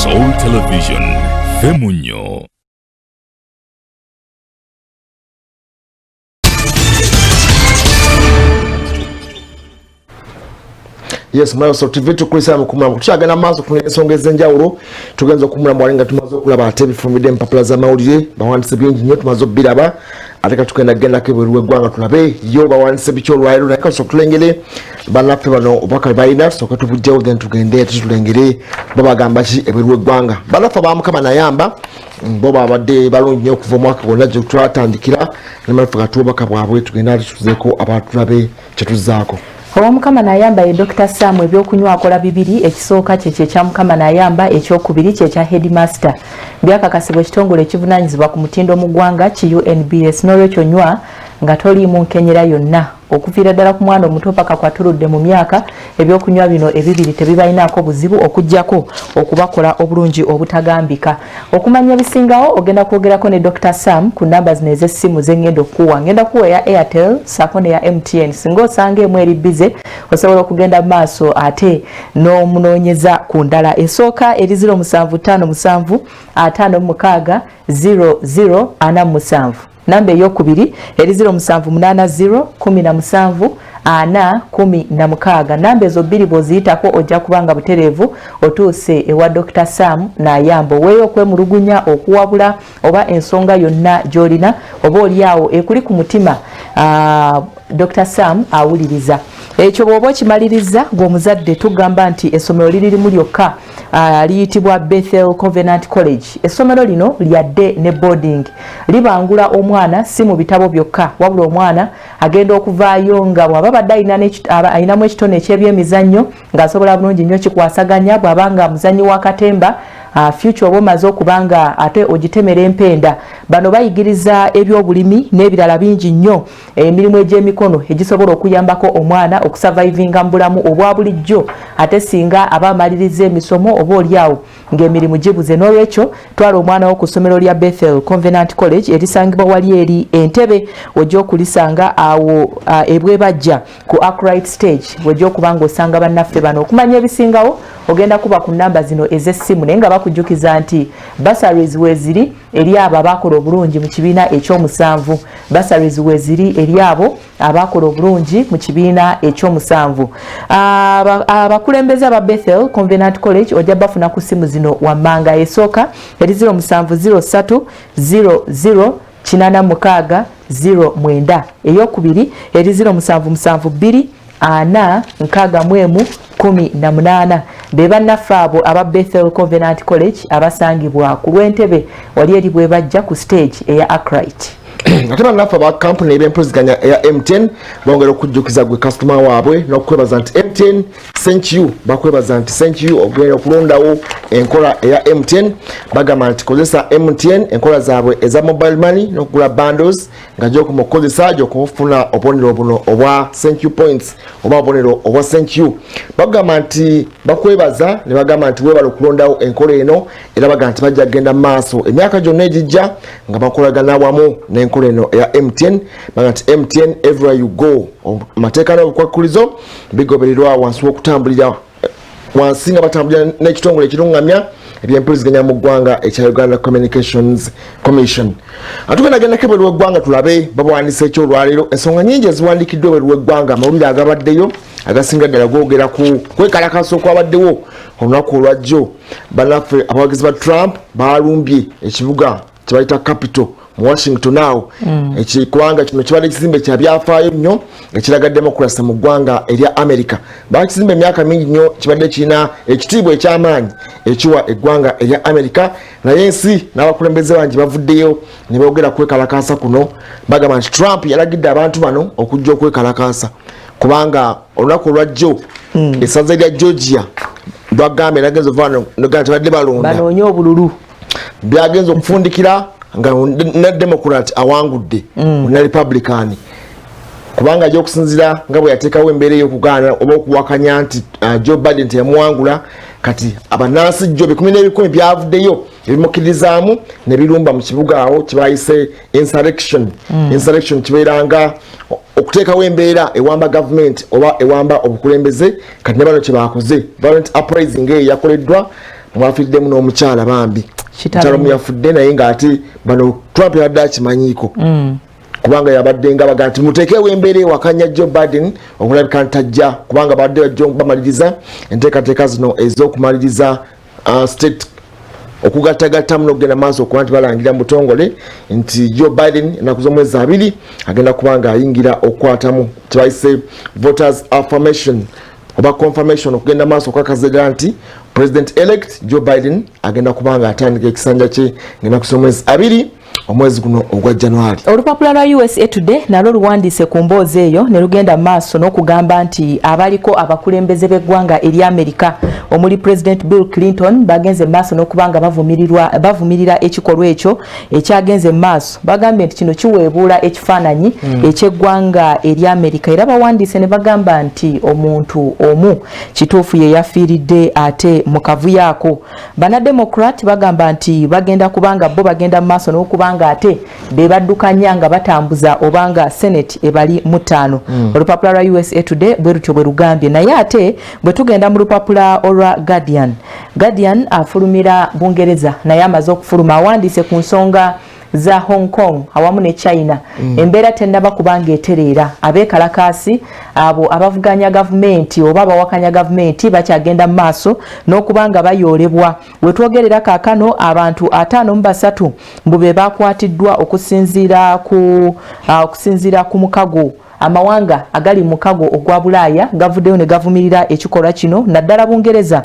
Soul Television, Femunyo. Yes, mwana so TV tukulisa mukumula tuchagana maso kunesonga ezenjawulo tugenza okumula mwalinga tumazo kulaba ate bifumide mpapula za mawulire bawandise bingi nnyo tumazo biraba ate tukenda genda kebweruwe gwanga tulabe yo bawandise bicho lwairo naye so tulengere banaffe bano obaka balina so katubujjawo then tugende tulengere babagamba ki ebweruwe gwanga banaffe bamukama nayamba boba abadde balungi nnyo okuva omwaka gwonna gye twatandikira nemaffe katubaka bwabwe tugenda tuzeko abantu tulabe kyetuzaako. Omukama nayamba Dr. Sam ebyokunywa akola bibiri ekisooka kye kya mukama nayamba ekyokubiri kye kya headmaster byakakasibwa ekitongole ekivunanyizibwa ku mutindo mu ggwanga ki UNBS n'olwekyo nywa nga toliimu nkenyera yonna okuviira ddala ku mwana omuto paka kwatuludde mu myaka ebyokunywa bino ebibiri tebibalinaako buzibu okujjako okubakola obulungi obutagambika. Okumanya ebisingawo ogenda kwogerako ne Dr. Sam ku namba zino ez'essimu z'engenda okuwa. Ngenda kuwa ya Airtel saako ne ya MTN. Singa osanga emu eri bize osobola okugenda mu maaso ate n'omunoonyeza ku ndala. Esooka eri 0757 56 0047. Namba eyokubiri eri 0780 17 416. Namba ezo bbiri bw'oziyitako ojja kubanga butereevu otuuse ewa Dr. Sam nayamba. Weeyo okwemulugunya okuwabula oba ensonga yonna gy'olina oba oliawo ekuli ku mutima Dr. Sam awuliriza. Ekyo bw'oba okimaliriza ng'omuzadde tugamba nti essomero lirimu lyokka liyitibwa Bethel Covenant College. Essomero lino lyadde ne boarding. Libangula omwana si mu bitabo byokka wabula omwana agenda okuvaayo nga bw'aba badde ayinamu ekitone eky'ebyemizannyo ng'asobola bulungi nnyo kikwasaganya bw'abanga muzannyi wa katemba future oba omaze okubanga ate ogitemera empenda. Bano bayigiriza ebyobulimi n'ebirala bingi nnyo emirimu egy'emikono egisobola okuyambako omwana okusurvivinga mu bulamu obwa bulijjo ate singa aba amaliriza emisomo oba oliawo ng'emirimu gibuze. N'olwekyo twala omwana wo ku ssomero lya Bethel Covenant College erisangibwa wali eri Entebbe ojja okulisanga awo ebwebajja ku Arkwright Stage ojja okubanga osanga bannaffe bano. Okumanya ebisingawo ogenda kuba ku namba zino ez'essimu naye nga bakujjukiza nti bursaries weeziri eri abo abakola obulungi mu kibiina ekyomusanvu. Bursaries weeziri eri abo abakola obulungi mu kibiina ekyomusanvu. Abakulembeze aba Bethel Covenant College ojja bafuna ku ssimu zino wammanga. Esooka eri 0703 00 86 09. Eyokubiri eri 0772 461 18. Be bannaffe abo aba Bethel Covenant College abasangibwa ku Lwentebe wali eri bwe bajja ku stage eya Arkwright. Ate bannaffe aba company eb'empuliziganya eya MTN bongera okujjukiza gwe customer waabwe n'okwebaza nti MTN thank you. Bakwebaza nti thank you ogenda okulondawo enkola eya MTN. Bagamba nti kozesa MTN enkola zaabwe eza mobile money n'okugula bundles nga gy'okumukozesa gy'okufuna obubonero buno obwa thank you points oba obubonero obwa thank you. Bagamba nti bakwebaza ne bagamba nti weebala okulondawo enkola eno era bagamba nti bajja kgenda mu maaso emyaka gyonna egijja nga bakolagana wamu n'enkola eno eya MTN. Bagamba nti MTN everywhere you go. Amateeka n'obukwakulizo bigobererwa wansi w'okutambulira wansi nga batambulira n'ekitongole ekirungamya ebyempuliziganya mu ggwanga ekya Uganda Communications Commission. Atugenda genda kebweru w'eggwanga tulabe babuwandiisa ekyolwaleero ensonga nnyingi eziwandiikiddwa ebweru w'eggwanga amawulire agabaddeyo agasinga ddala googera ku kwekalakaasa okwabaddewo olunaku olwajjo. Bannaffe abawagizi ba Trump balumbye ekibuga kye bayita Capitol mu Washington awo kubanga kino kibadde ekizimbe kya byafaayo nnyo ekiraga demokrasi mu ggwanga erya America. Bakizimbe emyaka mingi nnyo kibadde kirina ekitiibwa eky'amaanyi ekiwa eggwanga erya America naye ensi n'abakulembeze bangi bavuddeyo ne boogera kwekalakaasa kuno. Bagamba nti Trump yalagidde abantu bano okujja okwekalakaasa kubanga olunaku olwajjo essaza lya Georgia bagambye nagenza ovano nogamba tebadde balonda banoonya obululu byagenza okufundikira nga ne Democrat awangudde na Republican kubanga ajja okusinzira nga bwe yateekawo embeera ey'okugaana oba okuwakanya nti Joe Biden teyamuwangula kati abanansi jjo 10 byavuddeyo ebimukirizaamu ne birumba mu kibuga awo kibayise insurrection. Insurrection kibeeranga okuteekawo embeera ewamba government oba ewamba obukulembeze kati ne bano kye baakoze violent uprising eyo yakoleddwa mwafiddemu n'omukyala bambi mukyala muyafudde naye ng'ate bano Trump yabadde akimanyiko kubanga yabadde nga baga nti muteekewo embeera ewakanya Joe Biden okulabika ntajja kubanga badde bajja bamaliriza enteekateeka zino ez'okumaliriza state okugattagattamu n'okugenda maaso okuba nti balangira mu butongole nti Joe Biden ennaku z'omwezi 2 agenda kuba nga ayingira okukwatamu kyebayise voters affirmation oba confirmation okugenda maaso okwakazira nti president elect Joe Biden agenda kuba nga atandika ekisanja kye ng'ennaku z'omwezi 2 omwezi guno ogwa January. Olupapula lwa USA Today nalwo luwandiise ku mboozi eyo ne lugenda maaso n'okugamba nti abaliko abakulembeze b'eggwanga eri Amerika omuli President Bill Clinton bagenze maaso n'okubanga bavumirira ekikolwa ekyo ekyagenze maaso bagambye nti kino kiweebuula ekifaananyi eky'eggwanga eri Amerika era bawandiise ne bagamba nti omuntu omu kituufu ye yafiiridde ate mu kavuyo ako. Banademocrat bagamba nti bagenda kubanga bo bagenda maaso n'okubanga ate be baddukanya nga batambuza obanga Senate ebali mu 5. Olupapula lwa USA Today bwe lutyo bwe lugambye naye ate bwe tugenda mu lupapula olwa Guardian afulumira Bungereza naye amaze okufuluma awandiise ku nsonga za Hong Kong awamu ne China embeera tennaba kubanga etereera abeekalakaasi abo abavuganya gavumenti oba abawakanya gavumenti bakyagenda mu maaso n'okubanga bayoolebwa wetwogerera kaakano abantu 53 mbu be bakwatiddwa okusinziira ku mukago amawanga agali mukago ogwa Bulaaya gavuddeyo ne gavumirira ekikolwa kino naddala Bungereza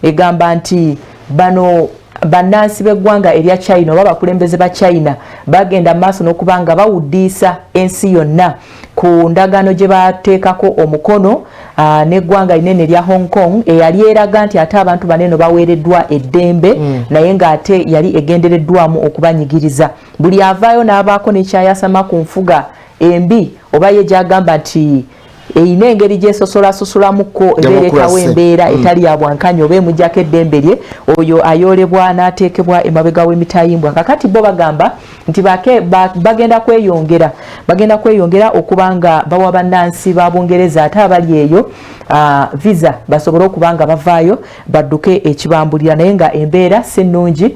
egamba nti bano bannansi b'eggwanga erya China oba bakulembeze ba China bagenda maaso n'okubanga bawuddiisa ensi yonna ku ndagaano gye bateekako omukono n'eggwanga inene erya Hong Kong eyali eraga nti ate abantu banene baweereddwa eddembe naye ng'ate yali egendereddwamu okubanyigiriza buli avaayo n'abaako n'ekyayasama ku nfuga embi oba ye gyagamba nti eyina engeri gyesosolasosolamukko ebeerekawo embeera etali ya bwankanyo oba emujjako eddembe lye oyo ayoolebwa n'ateekebwa emabega w'emitayimbwa kakati bo bagamba nti bagenda kweyongera okuba nga bawa bannansi ba Bungereza ate abali eyo visa basobole okuba nga bavaayo badduke ekibambulira naye nga embeera si nnungi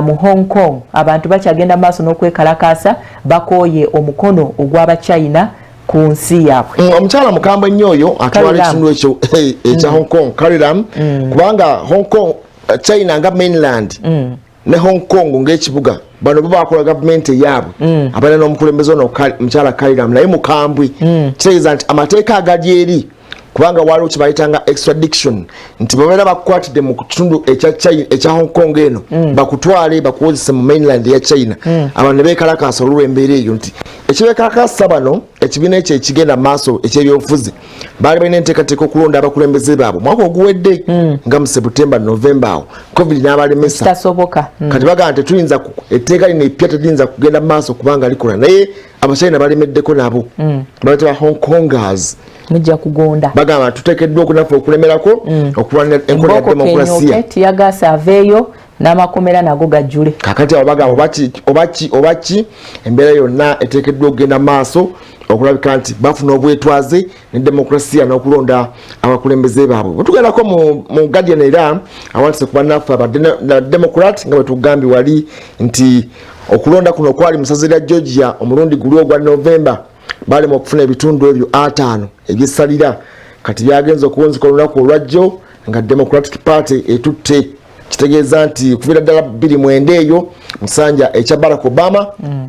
mu Hong Kong abantu bakyagenda maaso n'okwekalakaasa bakooye omukono ogw'Abachina ku nsi yaabwe. Omukyala mukambwe nnyo oyo atwala ekitundu ekyo ekya Hong Kong Carrie Lam kubanga Hong Kong China nga mainland ne Hong Kong ng'ekibuga bano bo bakola gavumenti eyaabwe abalina n'omukulembeze ono omukyala Carrie Lam naye mukambwe kitegeeza nti amateeka agali eri kubanga waliwo kyebayitanga extradition nti babeera bakukwatidde mu kitundu ekya Hong Kong eno bakutwale bakuwozese mu mainland ya China abantu ne beekalakaasa olw'embeera eyo nti ekibeekalakaasa bano ekibiina ekyo ekigenda maaso eky'ebyobufuzi baali balina enteekateeka okulonda abakulembeze baabwe mwaka oguwedde nga mu Septemba Novemba awo COVID n'abalemesa kati bagamba tetuyinza etteeka lino eppya teriyinza kugenda maaso kubanga likola naye Abachina balemeddeko nabo babayita Hong Kongers mujja kugonda bagamba tuteekeddwa okunafu okulemerako okulwanira enkola ya demokrasiya tiyagaasa aveeyo n'amakomera nago gajjule kakati abo bagamba obaki embeera yonna eteekeddwa okugenda maaso okulabika nti bafuna obwetwaze ne demokrasiya n'okulonda abakulembeze baabwe bwetugendako mu Guardian era awandise ku bannaffe abademocrat nga bwe tugambye wali nti okulonda kuno kwali mu ssaza lya Georgia omulundi guli ogwa Novemba balema okufuna ebitundu ebyo 5 ebyesalira kati byagenze okuwunzika olunaku olwajjo nga Democratic Party etutte kitegeeza nti kuviira ddala 29 eyo musanja ekya Barack Obama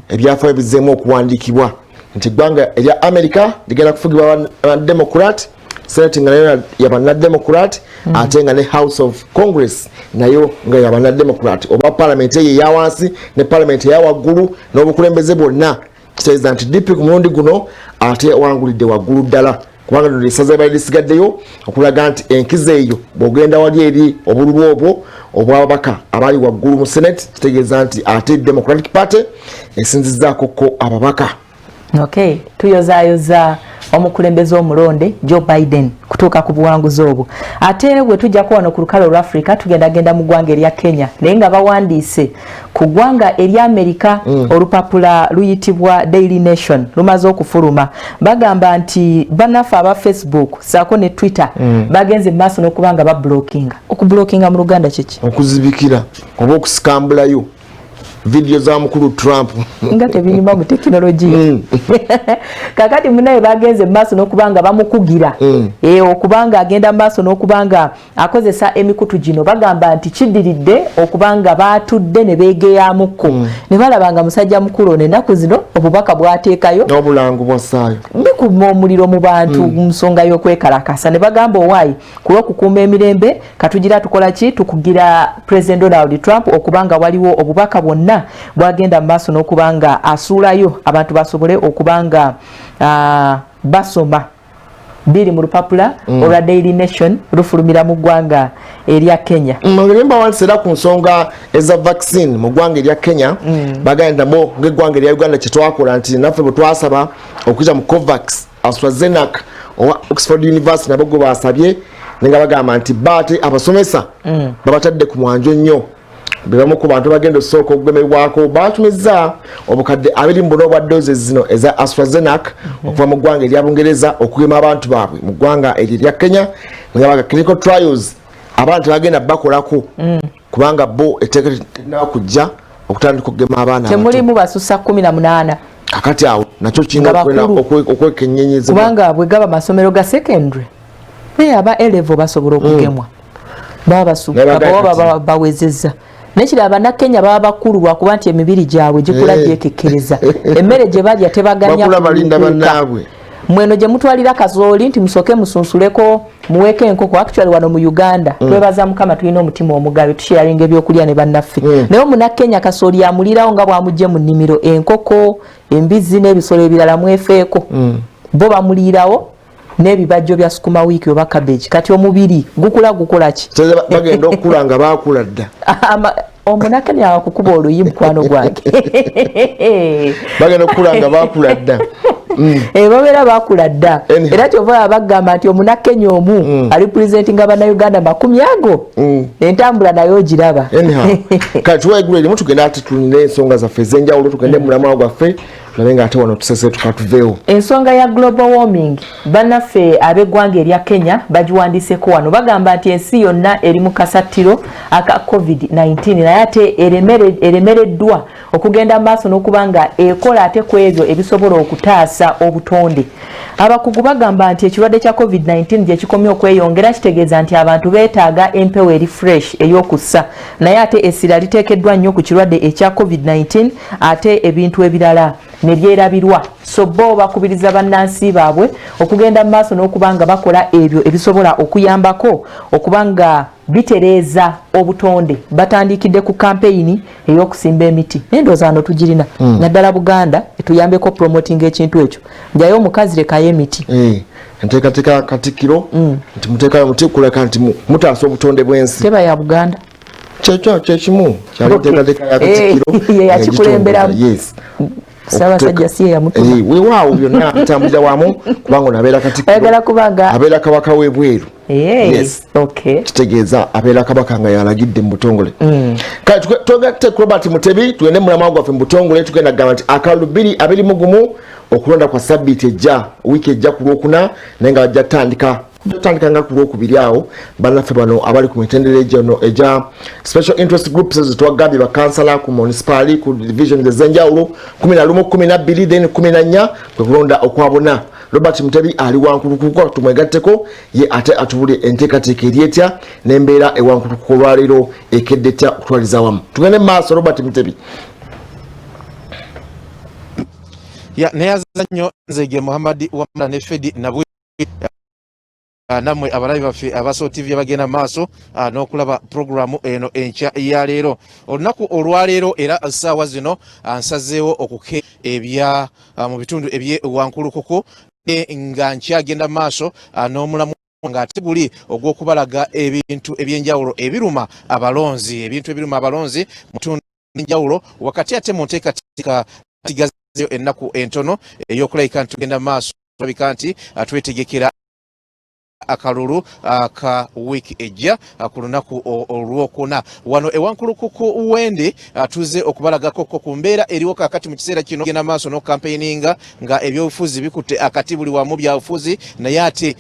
ebyafaayo bizzeemu okuwandiikibwa nti eggwanga erya America ligenda kufugibwa Democrat Senate nga nayo y'abannademocrat ate nga ne House of Congress nayo nga y'abannademocrat oba parliament eyo eyawansi ne parliament eyawaggulu n'obukulembeze bwonna kitegeeza nti DP ku mulundi guno ate wangulidde waggulu ddala kubanga lino essaza lyali lisigaddeyo okulaga nti enkizo eyo bw'ogenda wali eri obululu obwo obwababaka abali waggulu mu Senate kitegeeza nti ate Democratic Party esinzizzaakokko ababaka. Okay, tuyozaayoza omukulembeze omulonde Joe Biden kutuuka ku buwanguzi obwo. Ate bwe tujjako wano ku lukalu lwa Africa tugendagenda mu ggwanga erya Kenya naye nga bawandiise ku ggwanga erya Amerika olupapula luyitibwa Daily Nation lumaze okufuluma bagamba nti bannaffe aba Facebook saako ne Twitter bagenze mu maaso n'okubanga bablockinga. Okublockinga mu Luganda kiki? Okuzibikira oba okusikambulayo video za mukulu Trump nga tebinyuma mu teknologiya kakati munaye bagenze maaso n'okubanga bamukugira okubanga agenda maaso n'okubanga akozesa emikutu gino bagamba nti kidiridde okubanga batudde ne beegeyamukko ne balabanga musajja mukulu n'ennaku zino obubaka bwateekayo n'obulango bwasaayo bikuma omuliro mu bantu mu nsonga y'okwekalakasa ne bagamba owaayi ku lw'okukuuma emirembe katugira tukola ki tukugira President Donald Trump okubanga waliwo obubaka bwonna bwagenda maaso n'okubanga asuulayo abantu basobole okubanga basoma biri mu lupapula olwa Daily Nation lufulumira mu ggwanga erya Kenya. Mugamba wansera ku nsonga eza vaccine mu ggwanga erya Kenya bagenda mo ng'eggwanga erya Uganda kye twakola nti naffe bwe twasaba okuyita mu COVAX AstraZeneca owa Oxford University nabo gwe basabye nga bagamba nti bate abasomesa babatadde ku mwanjo nnyo bibamu ku bantu bagenda osooka okugemebwako batumizza obukadde 20 bwa doses zino eza AstraZeneca okuva mu ggwanga erya Bungereza okugema abantu baabwe mu ggwanga erya Kenya nga baga clinical trials abantu bagenda bakolako kubanga bo eteekera kujja okutandika okugema abaana temulimu basusa 18 kakati awo nakyo kinga okwekenyenyeza kubanga bwe gaba masomero ga secondary naye aba A-level basobola okugemwa baba basuka baba bawezezza nekiraba na Kenya baba bakulu lwakuba nti emibiri gyabwe gikula gyekekkereza emmere gye balya tebaganya balinda bannaabwe mweno gye mutwalira kazooli nti musoke musunsuleko muweke enkoko actually wano mu Uganda twebaza mukama tulina omutima omugabe tusharinga ebyokulya ne bannaffe naye omuna Kenya kasooli amulirawo nga bwamujje mu nnimiro enkoko embizi n'ebisolo ebirala mwefeeko bo bamulirawo n'ebibajjo bya sukuma wiki oba cabbage kati omubiri gukola ki bagenda okula nga bakula dda omunake ne akukuba oluyi mukwano gwange bagenda okula nga bakula dda babeera bakula dda era kyova bagamba nti omunakenya omu ali presentinga bannayuganda 10 ago entambula nayo ogiraba kati waigulu erimu tugenda ati tulina ensonga zaffe ez'enjawulo tugende mulamwa gwaffe tulabe nga ate wano tusese tukatuveewo ensonga ya global warming bannaffe ab'eggwanga erya Kenya bagiwandiiseko wano bagamba nti ensi yonna eri mu kasattiro aka COVID-19 naye ate eremereddwa okugenda maaso n'okubanga ekola ate ku ebyo ebisobola okutaasa obutonde. Abakugu bagamba nti ekirwadde kya COVID-19 gye kikomye okweyongera kitegeeza nti abantu beetaaga empewo eri fresh ey'okussa naye ate essira liteekeddwa nnyo ku kirwadde ekya COVID-19 ate ebintu ebirala ne byerabirwa so bo bakubiriza bannansi baabwe okugenda mu maaso n'okubanga bakola ebyo ebisobola okuyambako okubanga bitereeza obutonde. Batandikidde ku kampeyini ey'okusimba emiti n'endooza wano tugirina naddala Buganda etuyambeko promoting ekintu ekyo njayo omukazi lekayo emiti enteekateeka Katikkiro nti muteekayo muti kuleka nti mutaasa obutonde bw'ensi teba ya Buganda kyekimu kyali enteekateeka ya Katikkiro yakikulemberamu Ssaabasajja si yamutuba weewaawo byonna bitambulira wamu kubanga ono abeera Katikkiro ayagala kubanga abeera kabaka w'ebweru okay kitegeeza abeera kabaka nga yalagidde mu butongole kati twagatte Robert Mutebi tugende mulamwa gwaffe mu butongole tugenda kugamba nti akalulu 2021 okulonda kwa sabbiiti ejja wiiki ejja ku Lwokuna naye nga bajja tutandika nga ku Lwokubiri awo bannaffe bano abali ku mitendera gino eja special interest groups zetwagambye bakansala ku municipali ku division ez'enjawulo 11 12 then 14 kwe kulonda okwabona. Robert Mutebi ali wankulukuko tumwegatteko ye ate atubule enteekateeka eryetya n'embeera ewankulukuko olwaleero ekedde etya okutwaliza wamu. Tugende mu maaso Robert Mutebi. Neyazannyo Nzege Muhammad Wamala ne Fedi nabwe namwe abalabi baffe abaso TV bagenda maaso n'okulaba programu eno enkya ya leero olunaku olwaleero era ssaawa zino nsazeewo okuke ebya mu bitundu ebyewankulukuko nga nkyagenda maaso n'omulamu nga ate guli ogw'okubalaga ebintu ebyenjawulo ebiruma abalonzi mu bitundu ebyenjawulo wakati ate mu nteekateeka tigazeyo ennaku entono ey'okulabika nti tugenda maaso tulabika nti twetegekera akalulu ka week ejja ku lunaku olwokuna wano ewankulukuku wende tuze okubalagako ku mbeera eriwo kakati mu kiseera kino genda maaso no campaigninga nga ebyobufuzi bikutte akati buli wamu byabufuzi naye ate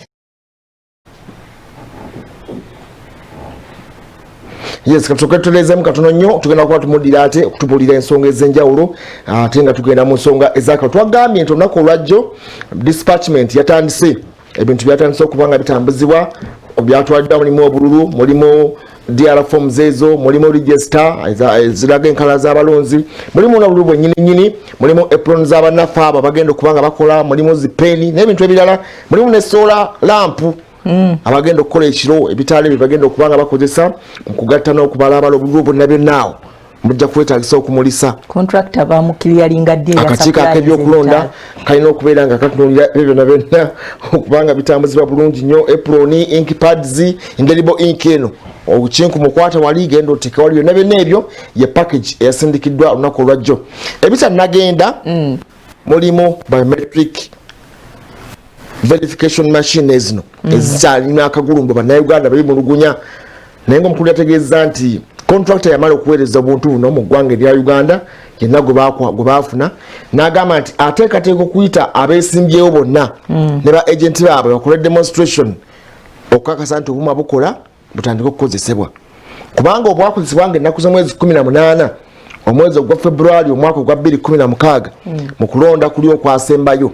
yes katoketolezemu katono nnyo tugenda kuba tumudira ate okutubulira ensonga ez'enjawulo ate nga tugenda mu nsonga ezakalo twagambye nti olunaku olwajjo dispatchment yatandise ebintu byatandise okuba nga bitambuzibwa byatwaliddwa mulimu obululu mulimu DR forms ezo mulimu register ziraga enkala z'abalonzi mulimu n'obululu bwennyini mulimu apron z'abannaffe abo bagenda okuba nga bakola mulimu zipeni n'ebintu ebirala mulimu ne solar lamp abagenda okukola ekiro ebitaala ebyo bagenda okuba nga bakozesa mu kugatta n'okubalabala obululu bwonna byonnaawo mujja kwetagisa okumulisa contractor bamukiriyalinga dde akakiiko ak'ebyokulonda kalina okubeera nga katunulira ebyo byonna byonna okubanga bitambuzibwa bulungi nnyo apron ink pads indelible ink eno obukinku mukwata wali genda oteeka wali byonna byonna ebyo ye package eyasindikiddwa olunaku olwajjo ebitannagenda mulimu biometric verification machine ezino ezikyalina akagulumbu bannayuganda bali mu lugunya naye ngaomukulu yategeeza nti contractor yamala okuweereza obuntu buno mu ggwanga erya Uganda yenna gwe baafuna n'agamba nti ateekateeka okuyita abeesimbyewo bonna ne ba agenti baabwe bakole demonstration okukakasa nti obuma bukola butandika okukozesebwa kubanga obwakozesebwa nga ennaku z'omwezi 18 omwezi ogwa February omwaka ogwa 2016 mu kulonda kuli okwasembayo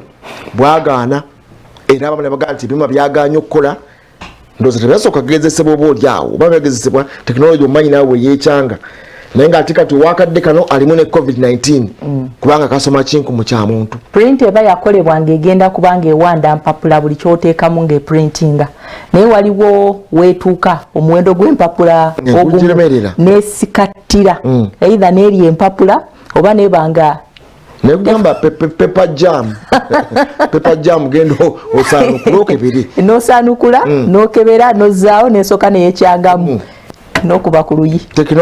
bwagaana era abamu ne bagamba nti ebyuma byagaanye okukola ndoza tebasooka kugezesebwa oba olyawo oba bagezesebwa tekinologi omanyi naawe yeekyanga naye nga ate kati owakadde kano alimu ne covid-19 kubanga kasoma kinku mu kya muntu print eba yakolebwa ng'egenda kubanga ewanda mpapula buli kyoteekamu ng'eprintinga naye waliwo weetuuka omuwendo gw'empapula n'esikattira either n'eri empapula oba nebanga negamba pepa jam pepa jam gendo osanukula okebere nosanukula nokebera nozaawo nesooka neyekyangamu nokuba ku luyi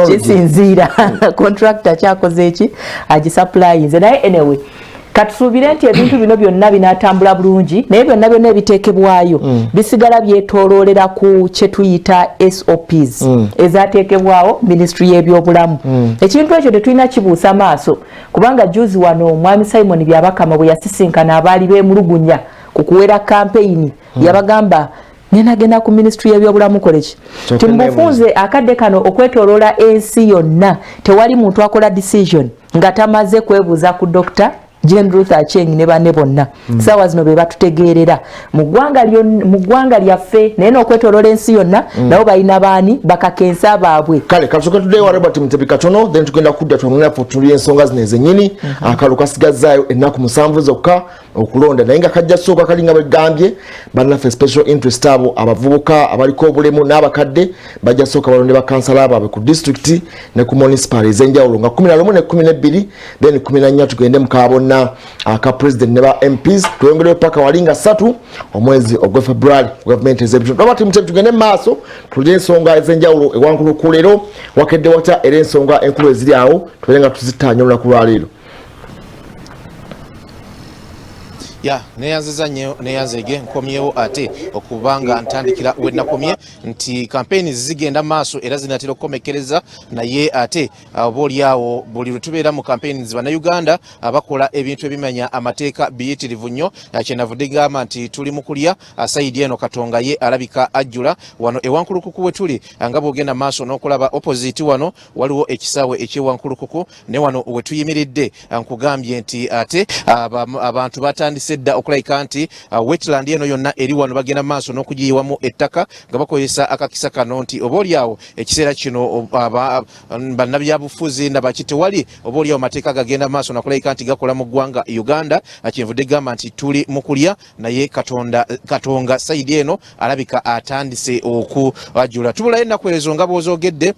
kisinziira contractor kyakoze eki agisuplyinze naye anyway katusuubire nti ebintu bino byonna binatambula bulungi naye byonna byonna ebiteekebwayo bisigala byetooloolera ku kyetuyita SOPs ezateekebwawo ministry y'ebyobulamu ekintu ekyo tetulina kibuusa maaso kubanga juzi wano omwami Simon Byabakama bwe yasisinkana abaali beemulugunya ku kuwera campaign yabagamba nenagenda ku ministry y'ebyobulamu koleki timufunze akadde kano okwetooloola ensi yonna tewali muntu akola decision nga tamaze kwebuuza ku Dr. Jane Ruth Acheng ne banne bonna sawa zino be batutegeerera mu ggwanga lyaffe naye n'okwetooloola ensi yonna nabo balina baani bakakensa baabwe kale kasooka tuddeyo wa Robert Mutebi katono then tugenda kudda twamuna tutulira ensonga zino ezennyini akalu kasigazaayo ennaku 7 zokka okulonda naye nga kajja sooka kalinga bwegambye bannaffe special interest abo abavubuka abaliko obulemu n'abakadde bajja sooka balonde bakansala baabwe ku district ne ku municipal ez'enjawulo nga 11 ne 12 then 14 tugende mu kaabonna aka president ne ba MPs tuyongereyo paka walinga 3 omwezi ogwa February government ez'ebitundu Robert Mutebi tugende mu maaso tulye ensonga ez'enjawulo ewankuluku leero wakedde wata era ensonga enkulu eziri awo tubeere nga tuzitaanya olunaku lwa leero ya neyanziza nnyo neyanzege nkomyewo ate okubanga ntandikira wenakomye nti campaign zigenda maaso era zinatera okukomekereza naye ate oboolyawo buli lwe tubeera mu campaign bannayuganda abakola ebintu ebimanya amateeka biyitirivu nnyo kyenavudde gamba nti tuli mu kulya sayidi eno Katonga ye alabika ajjula wano ewankulukuku we tuli nga bwogenda maaso n'okulaba opposite wano waliwo ekisaawe ekyewankulukuku ne wano we tuyimiridde nkugambye nti ate abantu batandise dda okulayika nti wetland eno yonna eri wano bagenda maaso n'okugiyiwamu ettaka nga bakozesa akakisa kano nti oboolyawo ekiseera kino bannabyabufuzi nabaki tewali oboolyawo mateeka gagenda maaso nakulayika nti gakola mu ggwanga Uganda kyenvudde gamba nti tuli mu kulya naye Katonga sayidi eno alabika atandise okuwajjula tubulayo ennaku ezo nga bw'ozoogedde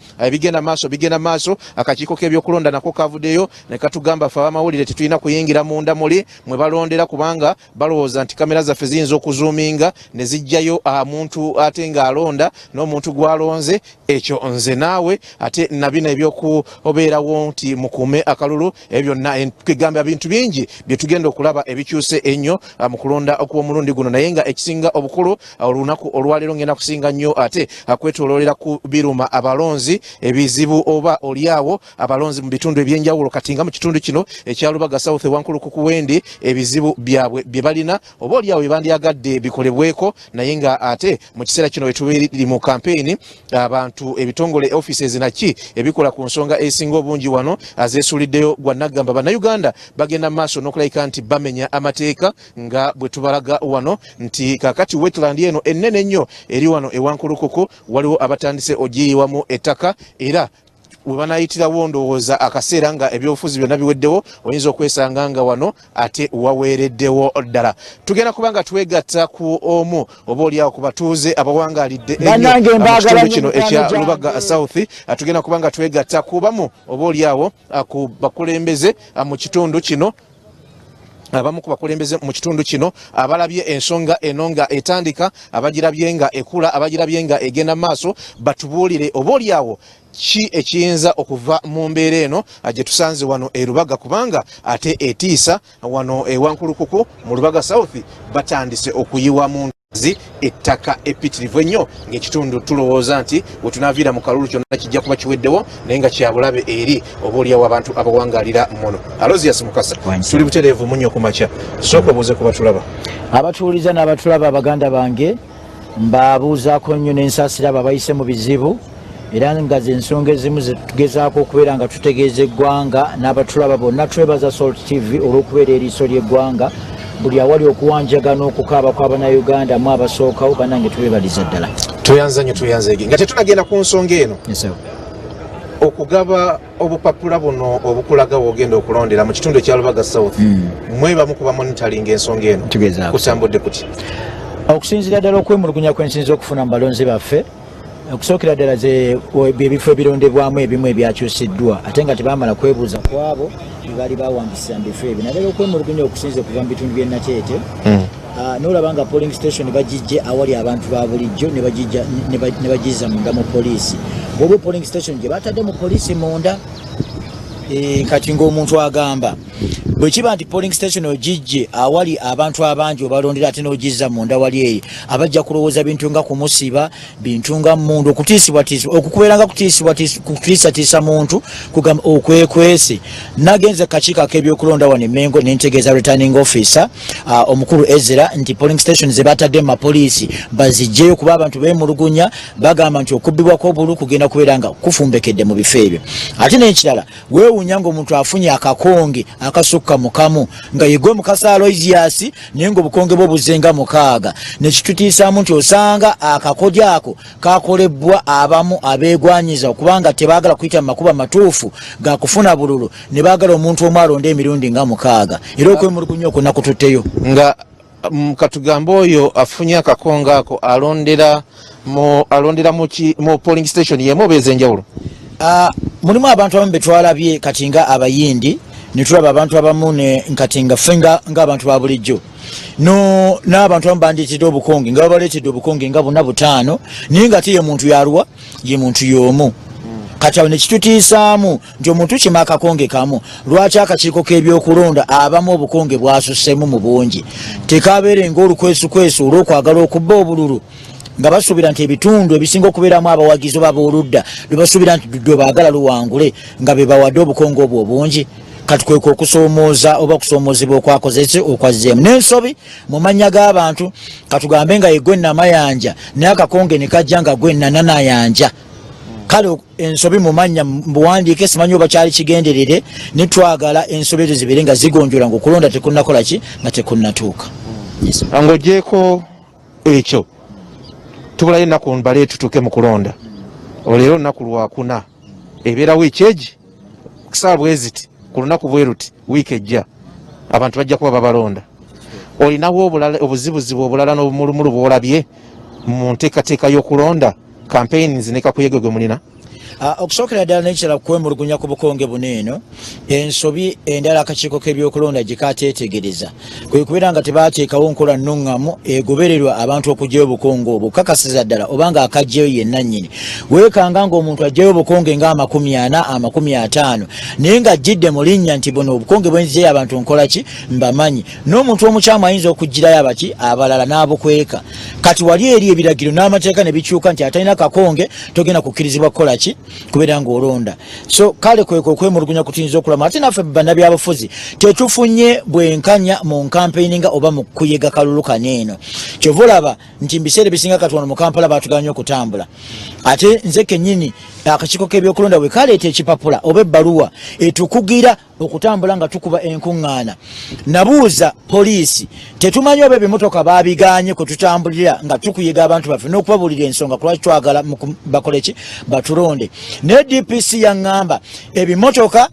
bigenda maaso akakiiko k'ebyokulonda nako kavuddeyo ne katugamba fe abamawulire tetulina kuyingira munda muli mwe balondera kubanga kubanga balowooza nti kamera zaffe ziyinza okuzoominga ne zijjayo muntu ate ng'alonda n'omuntu gw'alonze. Ekyo nze naawe ate nabina ebyokubeerawo nti mukuume akalulu ebyo byonna twegamba bintu bingi bye tugenda okulaba ebikyuse ennyo mu kulonda okw'omulundi guno, naye nga ekisinga obukulu olunaku olwaleero ngenda kusinga nnyo ate kwetooloolera ku biruma abalonzi ebizibu oba oliawo abalonzi mu bitundu ebyenjawulo kati nga mu kitundu kino ekya Lubaga South Wankulukuku Wendi ebizibu byabwe bye balina oba oliawo bye bandyagadde bikolebweko, naye nga ate mu kiseera kino wetubiri mu campaign abantu ebitongole offices naki ebikola ku nsonga esinga obungi wano azeesuuliddeyo gwa Nagamba bannayuganda bagenda maaso n'okulabika nti bamenya amateeka nga bwe tubalaga wano nti kakati wetland eno ennene ennyo eri wano ewankulukuku waliwo abatandise ogiyiwamu ettaka era webanayitirawo ndowooza akaseera nga ebyobufuzi byonna biweddewo oyinza okwesanga nga wano ate waweereddewo ddala. Tugenda kubanga twegatta ku omu oba oliawo ku batuuze abawangalidde ennyo mu kitundu kino ekya Lubaga South. Tugenda kubanga twegatta ku bamu oba oliawo ku bakulembeze mu kitundu kino abamu ku bakulembeze mu kitundu kino abalabye ensonga eno nga etandika, abagirabye nga ekula, abagirabye nga egenda maaso, batubuulire oba oliawo ki ekiyinza okuva mu mbeera eno gye tusanze wano e Lubaga, kubanga ate etiisa wano ewankulukuku mu Lubaga South batandise okuyiwa mu ettaka epitirivu ennyo ng'ekitundu tulowooza nti bwe tunaaviira mu kalulu kyonna kijja kuba kiweddewo naye nga kyabulabe eri oba oliawo abantu abawangalira muno. Alozias Mukasa, tuli butereevu munnyo ku makya, sooka obuuze ku batulaba. Abatuuliza n'abatulaba abaganda bange mbabuuzaako nnyo n'ensaasira abo abayise mu bizibu era nga z'ensonga ezimu zetugezaako okubeera nga tutegeeza eggwanga n'abatulaba bonna. Twebaza Salt TV olw'okubeera eriiso ly'eggwanga buli awali okuwanjagana okukaaba kw'abannayuganda mu abasookawo bannange tubeebaliza ddala. Tuyanza nnyo tuyanza egi nga tetunagenda ku nsonga eno okugaba obupapula buno obukulaga wogenda okulondera mu kitundu ekya Lubaga South mwebamu kuba monitoring ensonga eno kutambudde kuti okusinziira ddala okwemulugunya kwensinza okufuna mu balonzi baffe okusookera ddala ebifo ebirondebwamu ebimu ebyakyusiddwa ate nga tebamala kwebuuza kwabo bali bawambisa mu bifo ebyo naddala okwemulugunya okusinza okuva mu bitundu by'ennakyete n'olaba nga polling station bagijje awali abantu ba bulijjo ne bagizza munda mu poliisi. Bw'oba polling station gye batadde mu poliisi munda kati ng'omuntu agamba bwe kiba nti polling station ogijje awali abantu abangi obalondera ate n'ogizza munda wali eyo abajja kulowooza bintu nga kumusiba bintu nga mundu okukubeera nga kutiisatiisa muntu kugamba okwekwese. Nagenze kakiiko ak'ebyokulonda wano Mengo ne ntegeeza returning officer omukulu Ezra nti polling station ze batadde mu mapoliisi bazijjeyo kuba abantu beemulugunya bagamba nti okubbibwako obulu kugenda kubeera nga kufumbekedde mu bifo ebyo. Ate n'ekirala weewuunya ng'omuntu afunye akakonge akasukka mukamu nga yegwe Mukasa Aloysius naye ng'obukonge bwe buzenga 6 nekitutiisaamu nti osanga akakodya ako kakolebwa abamu abeegwanyiza okubanga tebaagala kuyita mu makuba matuufu ga kufuna bululu ne baagala omuntu omu alonda emirundi nga 6 era okwemulugunya okwo nakututteyo nga katugamba oyo afunye akakonge ako alondera mu polling station yemu obeeza enjawulo. Mulimu abantu abamu betwalabye kati nga abayindi ne tulaba abantu abamu nkati nga ffe ng'abantu ba bulijjo n'abantu abamu bandeetedde obukonge nga babaleetedde obukonge nga 4 5 naye nga ate ye muntu yalwa ye muntu y'omu. Kati awo ne kitutiisaamu nti omuntu kima akakonge kamu lwaki akakiiko k'ebyokulonda abamu obukonge bwasussemu mu bungi tekabeere ng'olukwesukwesu olw'okwagala okubba obululu nga basuubira nti ebitundu ebisinga okubeeramu abawagizi oba abooludda lwe basuubira nti ddwe baagala luwangule nga be bawadde obukonge obwo obungi. Kati kweka okusoomooza oba okusoomoozebwa okwakozese okwazzeemu n'ensobi mu mannya g'abantu katugambe nga ye gwe Namayanja naye akakonge ne kajja nga gwe Nananayanja. Kale ensobi mu mannya mbuwandiike simanyi oba kyali kigenderere ne twagala ensobi ezo zibeere nga zigonjola ng'okulonda tekunnakola ki nga tekunnatuuka. Ng'ogyeko ekyo tubulayo ennaku mbale tutuuke mu kulonda olero olunaku lwakuna ebeera wiiki egi kusaba bweziti ku lunaku bwe ruti wiiki ejja abantu bajja kuba babalonda. Olinawo obuzibuzibu obulala n'obumulumulu bw'olabye mu nteekateeka y'okulonda campaigns ne kakuyege gwe mulina? Okusokera ddala n'ekirala kwemulugunya ku bukonge buneeno ensobi endala akakiiko k'ebyokulonda gye kateetegereza kwe kubeera nga tebaateekawo nkola nnuŋŋamu egobererwa abantu okugyayo obukonge obwo kakasiza ddala obanga akagyayo yenna nnyini weekanga ng'omuntu aggyayo obukonge nga 40 50 naye ng'ajjidde mu linnya nti buno obukonge bwenzijayo abantu nkola ki mbamanyi n'omuntu omukyamu ayinza okuggirayo abaki abalala n'abukweka kati wali eri ebiragiro n'amateeka ne bikyuka nti atalina kakonge togenda kukkirizibwa kukola ki kubeera ng'olonda so kale kweko okwemulugunya kutuyinza okulama ate naffe bannabyabufuzi tetufunye bwenkanya mu nkampeininga oba mu kuyiga kalulu kaneeno kyova olaba nti mbiseera bisinga katono mu Kampala batuganya okutambula ate nze kennyini akakiiko k'ebyokulonda bwe kaleeta ekipapula oba ebbaluwa etukugira okutambula nga tukuba enkuŋŋaana nabuuza poliisi tetumanyi oba ebimotoka baabiganye kwe tutambulira nga tukuyiga abantu baffe n'okubabuulira ensonga kulwaki twagala bakole ki batulonde ne DPC yaŋŋamba ebimotoka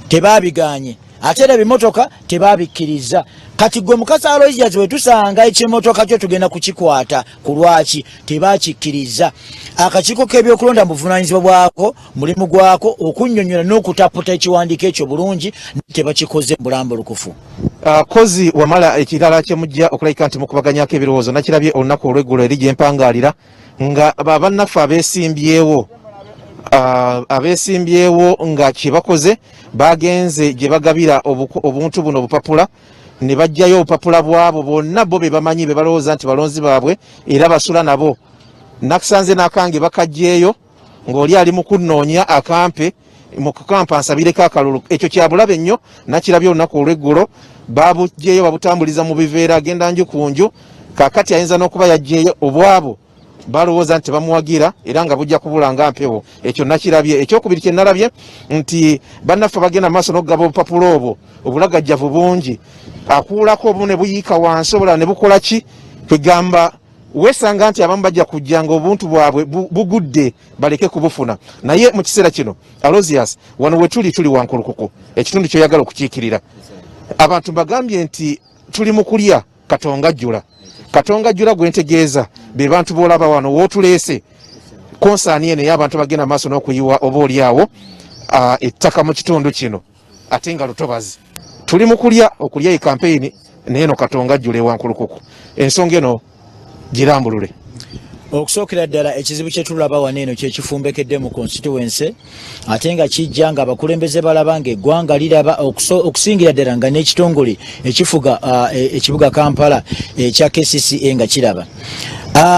tebaabiganye ate era ebimotoka tebabikkiriza kati gwe mukazi Aloysius bwe tusanga ekimotoka kyo tugenda kukikwata ku lwaki tebakikkiriza akakiiko k'ebyokulonda mu buvunaanyizibwa bwako mulimu gwako okunnyonnyola n'okutaputa ekiwandiiko ekyo bulungi tebakikoze bulambulukufu kozi wamala ekirala kyemujja okulabika nti mukubaganyako ebirowoozo nakirabye olunaku olw'eggulo eri gye mpangaalira nga bannaffe abeesimbyewo nga kye bakoze bagenze gye bagabira obuntu buno obupapula ne bajjayo obupapula bwabo bonna bo be bamanyi be balowooza nti balonzi baabwe era basula nabo nakusanze n'akange bakajjeeyo ng'oli ali mu kunnoonya akampe mu kukampa nsabireko akalulu ekyo kyabulabe nnyo nakirabye olunaku olw'eggulo babujjeeyo babutambuliza mu biveera agenda nju ku nju kaakati ayinza n'okuba yajjeeyo obwabo balowooza nti bamuwagira era nga bujja kubula nga mpewo ekyo nakirabye ekyokubiri kye nalabye nti bannaffe bagenda maaso n'okugaba obupapula obwo obulagajjavu bungi akuulako obumu ne buyiika wansi obulala ne bukola ki kwegamba weesanga nti abamu bajja kujja nga obuntu bwabwe bugudde baleke kubufuna naye mu kiseera kino Aloysius wano we tuli wankulukuku ekitundu kyoyagala okukiikirira abantu bagambye nti tuli mu kulya katonga jjula gwentegeeza be bantu boolaba wano wootuleese konsaani eno ey'abantu bagenda maaso n'okuyiwa oba oliawo ettaka mu kitundu kino ate nga lutobazi tuli mu okulya e campaign naye no katonga jjula ewankulukuku ensonga eno girambulule okusookera ddala ekizibu kye tulaba wano eno kyekifumbekedde mu constituency ate nga kijja nga abakulembeze balaba ng'eggwanga liraba okusingira ddala nga n'ekitongole ekifuga ekibuga Kampala ekya KCCA nga kiraba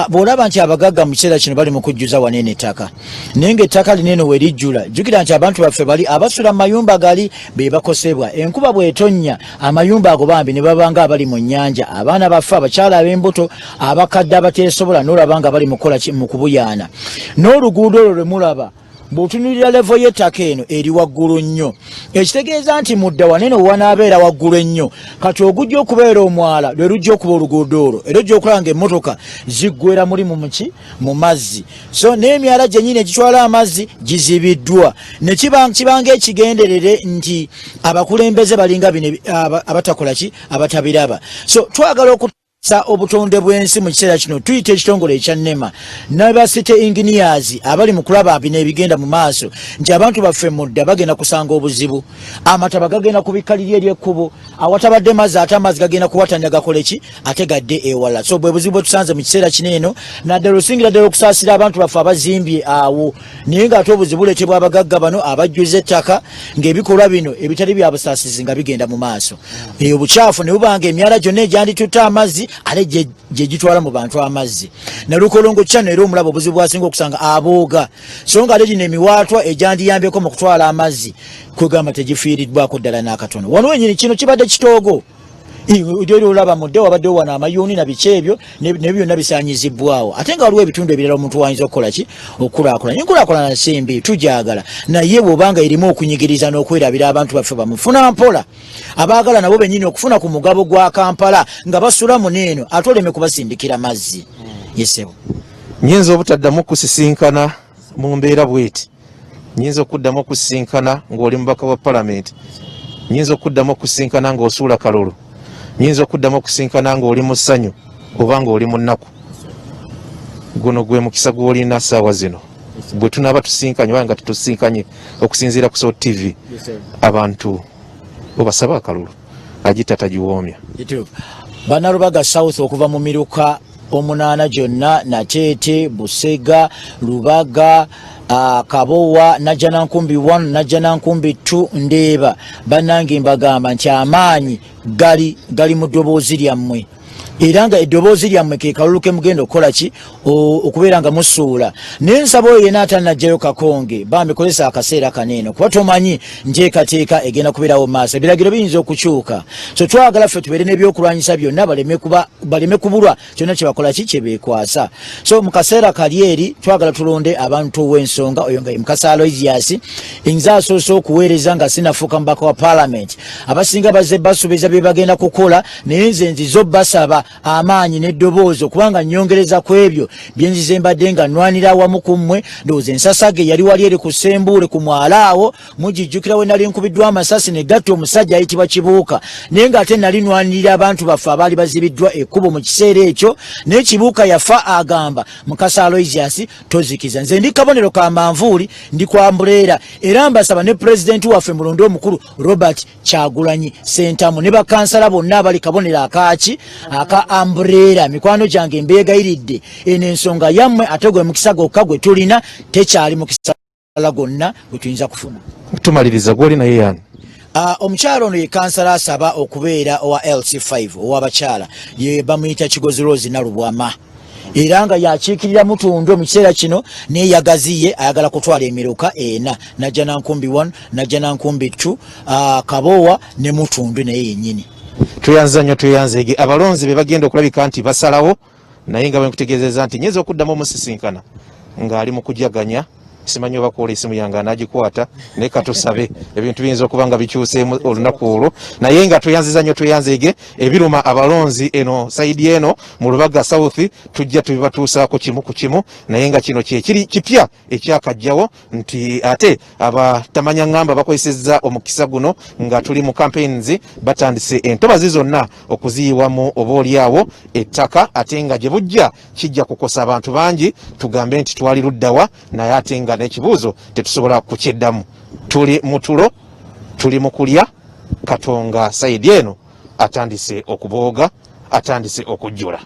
bw'olaba nti abagagga mu kiseera kino bali mu kujjuza wanene ettaka naye ng'ettaka linene we lijjula jjukira nti abantu baffe bali abasula mu mayumba gali be bakosebwa enkuba bw'etonnya amayumba ago bambi ne babanga abali mu nnyanja abaana baffe abakyala ab'embuto abakadde abateesobola n'olaba nga bali mu kukola mu kubuyaana n'oluguudo olwo lwe mulaba bw'otunulira levo y'ettaka eno eri waggulu nnyo ekitegeeza nti mudda wanene wanaabeera waggulu ennyo kati ogujja okubeera omwala lwe lujja okuba oluguudo olwo era ojja okulaba ng'emmotoka ziggwera mulimu mu mazzi so n'emyala gyennyini egitwala amazzi gizibiddwa ne kibanga ekigenderere nti abakulembeze balinga bino abatakola ki abatabiraba so twagala obutonde bw'ensi mu kiseera kino tuyita ekitongole ekya NEMA n'abasite engineers abali mu kulaba bino ebigenda mu maaso nti abantu baffe mudda bagenda kusanga obuzibu amataba gagenda kubikkalirya ery'ekkubo awatabadde mazzi ate amazzi gagenda kuwatanya gakole ki ate gadde ewala so bwe buzibu tusanze mu kiseera kino eno naddala osingira ddala okusaasira abantu baffe abazimbye awo naye ng'ate obuzibu buleetebwa abagagga bano abajjuza ettaka ng'ebikolwa bino ebitali bya busaasizi nga bigenda mu maaso obukyafu ne bubanga emyala gyonna egyanditutta amazzi ale gye gitwala mu bantu amazzi nalukolongo kyano era omulaba obuzibu bwasinga okusanga abooga so nga ate gino emiwaatwa egyandiyambyeko mu kutwala amazzi kwegamba tegifiiriddwako ddala n'akatono wano wenyini kino kibadde kitoogo oli olaba mudde wabaddewo wano amayuuni na biki ebyo ne byonna bisaanyizibbwawo ate nga waliwo ebitundu ebirala omuntu wayinza okukola ki okukulaakulanya enkulaakulana simbi tujagala naye bw'obanga erimu okunyigiriza n'okwerabira abantu baffe bamufuna mpola abaagala nabo bennyini okufuna ku mugabo gwa Kampala nga basula muneeno ate oleme kubasindikira mazzi yesebo nyinza obutaddamu kusisinkana mu mbeera bweti nyinza okuddamu okusisinkana ng'oli mubaka wa palamenti nyinza okuddamu okusisinkana ng'osuula kalulu nyinza okuddamu okusinkana ng'oli mu ssanyu oba ng'oli mu nnaku guno gwe mukisa gw'olina ssaawa zino bwe tunaba tusinkanye wanga tutusinkanye okusinziira ku Salt TV abantu obasaba akalulu agita tagiwoomya Banarubaga South okuva mu miruka 8 gyonna Nateete Busega Lubaga Kabowa Najanankumbi 1 Najanankumbi 2 Ndeeba banange mbagamba nti amaanyi gali mu ddoboozi lyammwe era nga eddoboozi lyammwe ke kalulu ke mugenda okukola ki okubeera nga musuula n'ensaba oyo yena atanajjayo kakonge bambikozesa akaseera kaneeno kuba tomanyi nteekateeka egenda kubeerawo maaso ebiragiro biyinza okukyuka so twagala ffe tubeere n'ebyokulwanyisa byonna baleme kubulwa kyonna kye bakola ki kye beekwasa so mu kaseera kali eri twagala tulonde abantu ow'ensonga oyo nga Mukasa Aloysius nze asoose okuweereza nga sinafuuka mubaka wa Parliament abasinga bazze basuubiza bye bagenda kukola naye nze nzizo basaba amaanyi n'eddoboozi okubanga nnyongereza ku ebyo bye nzize mbadde nga nnwanira awamu ku mmwe ndowooza ensasage yali wali eri ku Ssembuule ku mwala awo mugijjukira we nali nkubiddwa amasasi ne gatta omusajja ayitibwa Kibuuka naye ng'ate nali nnwanirira abantu baffe abaali bazibiddwa ekkubo mu kiseera ekyo naye Kibuuka yafa agamba Mukasa Aloysius tozikiza nze ndi kabonero ka manvuuli ndi kwa Mbuleera era mbasaba ne pulezidenti waffe mulonde omukulu Robert Kyagulanyi Ssentamu ne bakansala bonna abali kabonero akaaki aka Umbrella mikwano gyange mbeegayiridde eno ensonga yammwe ate gwe mukisa gokka gwe tulina tekyali mukisa gonna gwe tuyinza kufuna tumaliriza gwoli naye yani omukyalo ono ye kansala asaba okubeera owa LC5 ow'abakyala ye bamuyita Kigozi Rose Nalubwama era nga yakiikirira Mutundu mu kiseera kino neeyagaziye ayagala kutwala emiruka ena Najanankumbi 1 Najanankumbi 2 Kabowa ne Mutundu naye yennyini tuyanza nnyo tuyanzege abalonzi be bagenda okulabika nti basalawo naye nga bwe nkutegeezeza nti nyeza okuddamu omusisinkana ng'ali mu kujaganya simanyi oba kuola esimu yange anagikwata naye katusabe ebintu biyinza okuba nga bikyuseemu olunaku olwo naye nga tuyanziza nnyo tuyanzege ebiruma abalonzi eno sayidi eno mu Lubaga South tujja tubibatuusaako kimu ku kimu naye nga kino kyekiri kipya ekyakajjawo nti ate abatamanya ngamba bakozesezza omukisa guno nga tuli mu campaigns batandise entobazi zonna okuziyiwamu oba oliawo ettaka ate nga gye bujja kijja kukosa abantu bangi tugambe nti twali luddawa naye ate nga n'ekibuuzo tetusobola kukyeddamu tuli mutulo tuli mu kulya Katonga sayidi eno atandise okubooga atandise okujjula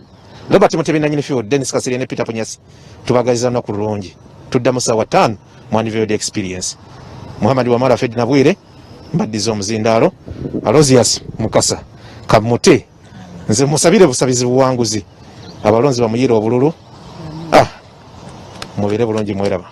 Robert Mutebi nanyini field Dennis Kasirye ne Peter Punyasi tubagaliza olunaku lulungi tuddamu ssaawa 5 mu Anniversary Experience Muhammad Wamala Fedi Nabwire mbaddiza omuzindaalo Aloysius Mukasa Kamute nze musabire busabizi buwanguzi abalonzi bamuyira obululu mubere bulungi mweraba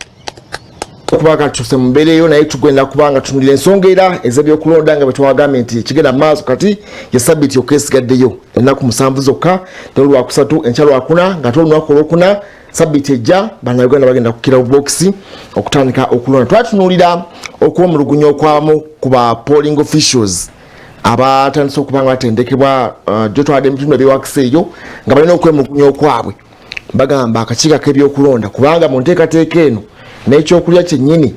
kubanga tuse mbereyo naye tugenda kubanga tunulira ensonga era ez'ebyokulonda nga betwagambye nti kigenda maaso kati ye sabiti okesigaddeyo ennaku 7 zokka n'olwakusatu enkya lwakuna nga tolunaku olwokuna sabiti ejja bannayuganda bagenda kukira bokisi okutandika okulonda twatunulira okuba omulugunya okwamu ku ba polling officials abatandise okuba nga batendekebwa gye twadde ebitundu ebyewakisa eyo nga balina okwemulugunya okwabwe bagamba akakiiko k'ebyokulonda kubanga mu nteekateeka eno n'ekyokulya kyennyini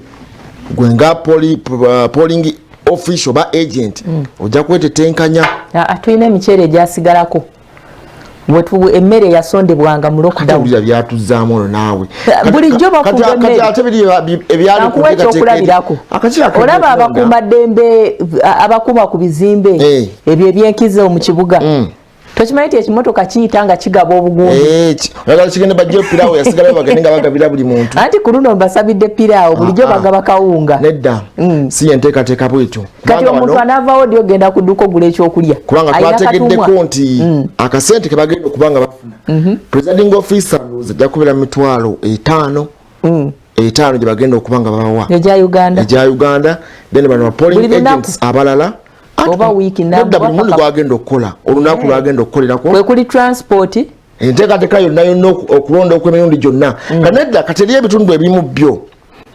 gwe nga polling official ba agent ojja kwetetenkanya tulina emiceere egyasigalako emmere yasondebwanga mu lockdown byatuzaamu ono naawe bulijjo bakugemmekyokulabirako olaba abakuumaddembe abakuuma ku bizimbe ebyo ebyenkizo mu kibuga tokimanyi nti ekimotoka kiyita nga kigaba obugundu oyagala kigende bajja piraawo yasigalayo bagende nga bagabira buli muntu anti ku luno mbasabidde piraawo bulijjo bagaba kawunga nedda si yenteekateeka bwetyo kati omuntu anaavaawo ddi ogenda ku dduuka ogula ekyokulya kubanga twategeddeko nti akasente ke bagenda okubanga bafuna presiding officer ajja kubeera mu mitwalo 5 gye bagenda okubanga babawa egya Uganda then bano ba polling agents abalala oba wiki nabwo buli gwagenda okukola olunaku lwagenda okukolerako kwe kuli transport enteekateeka yonna okulonda okw'emirundi gyonna kanedda kateri ebitundu ebimu byo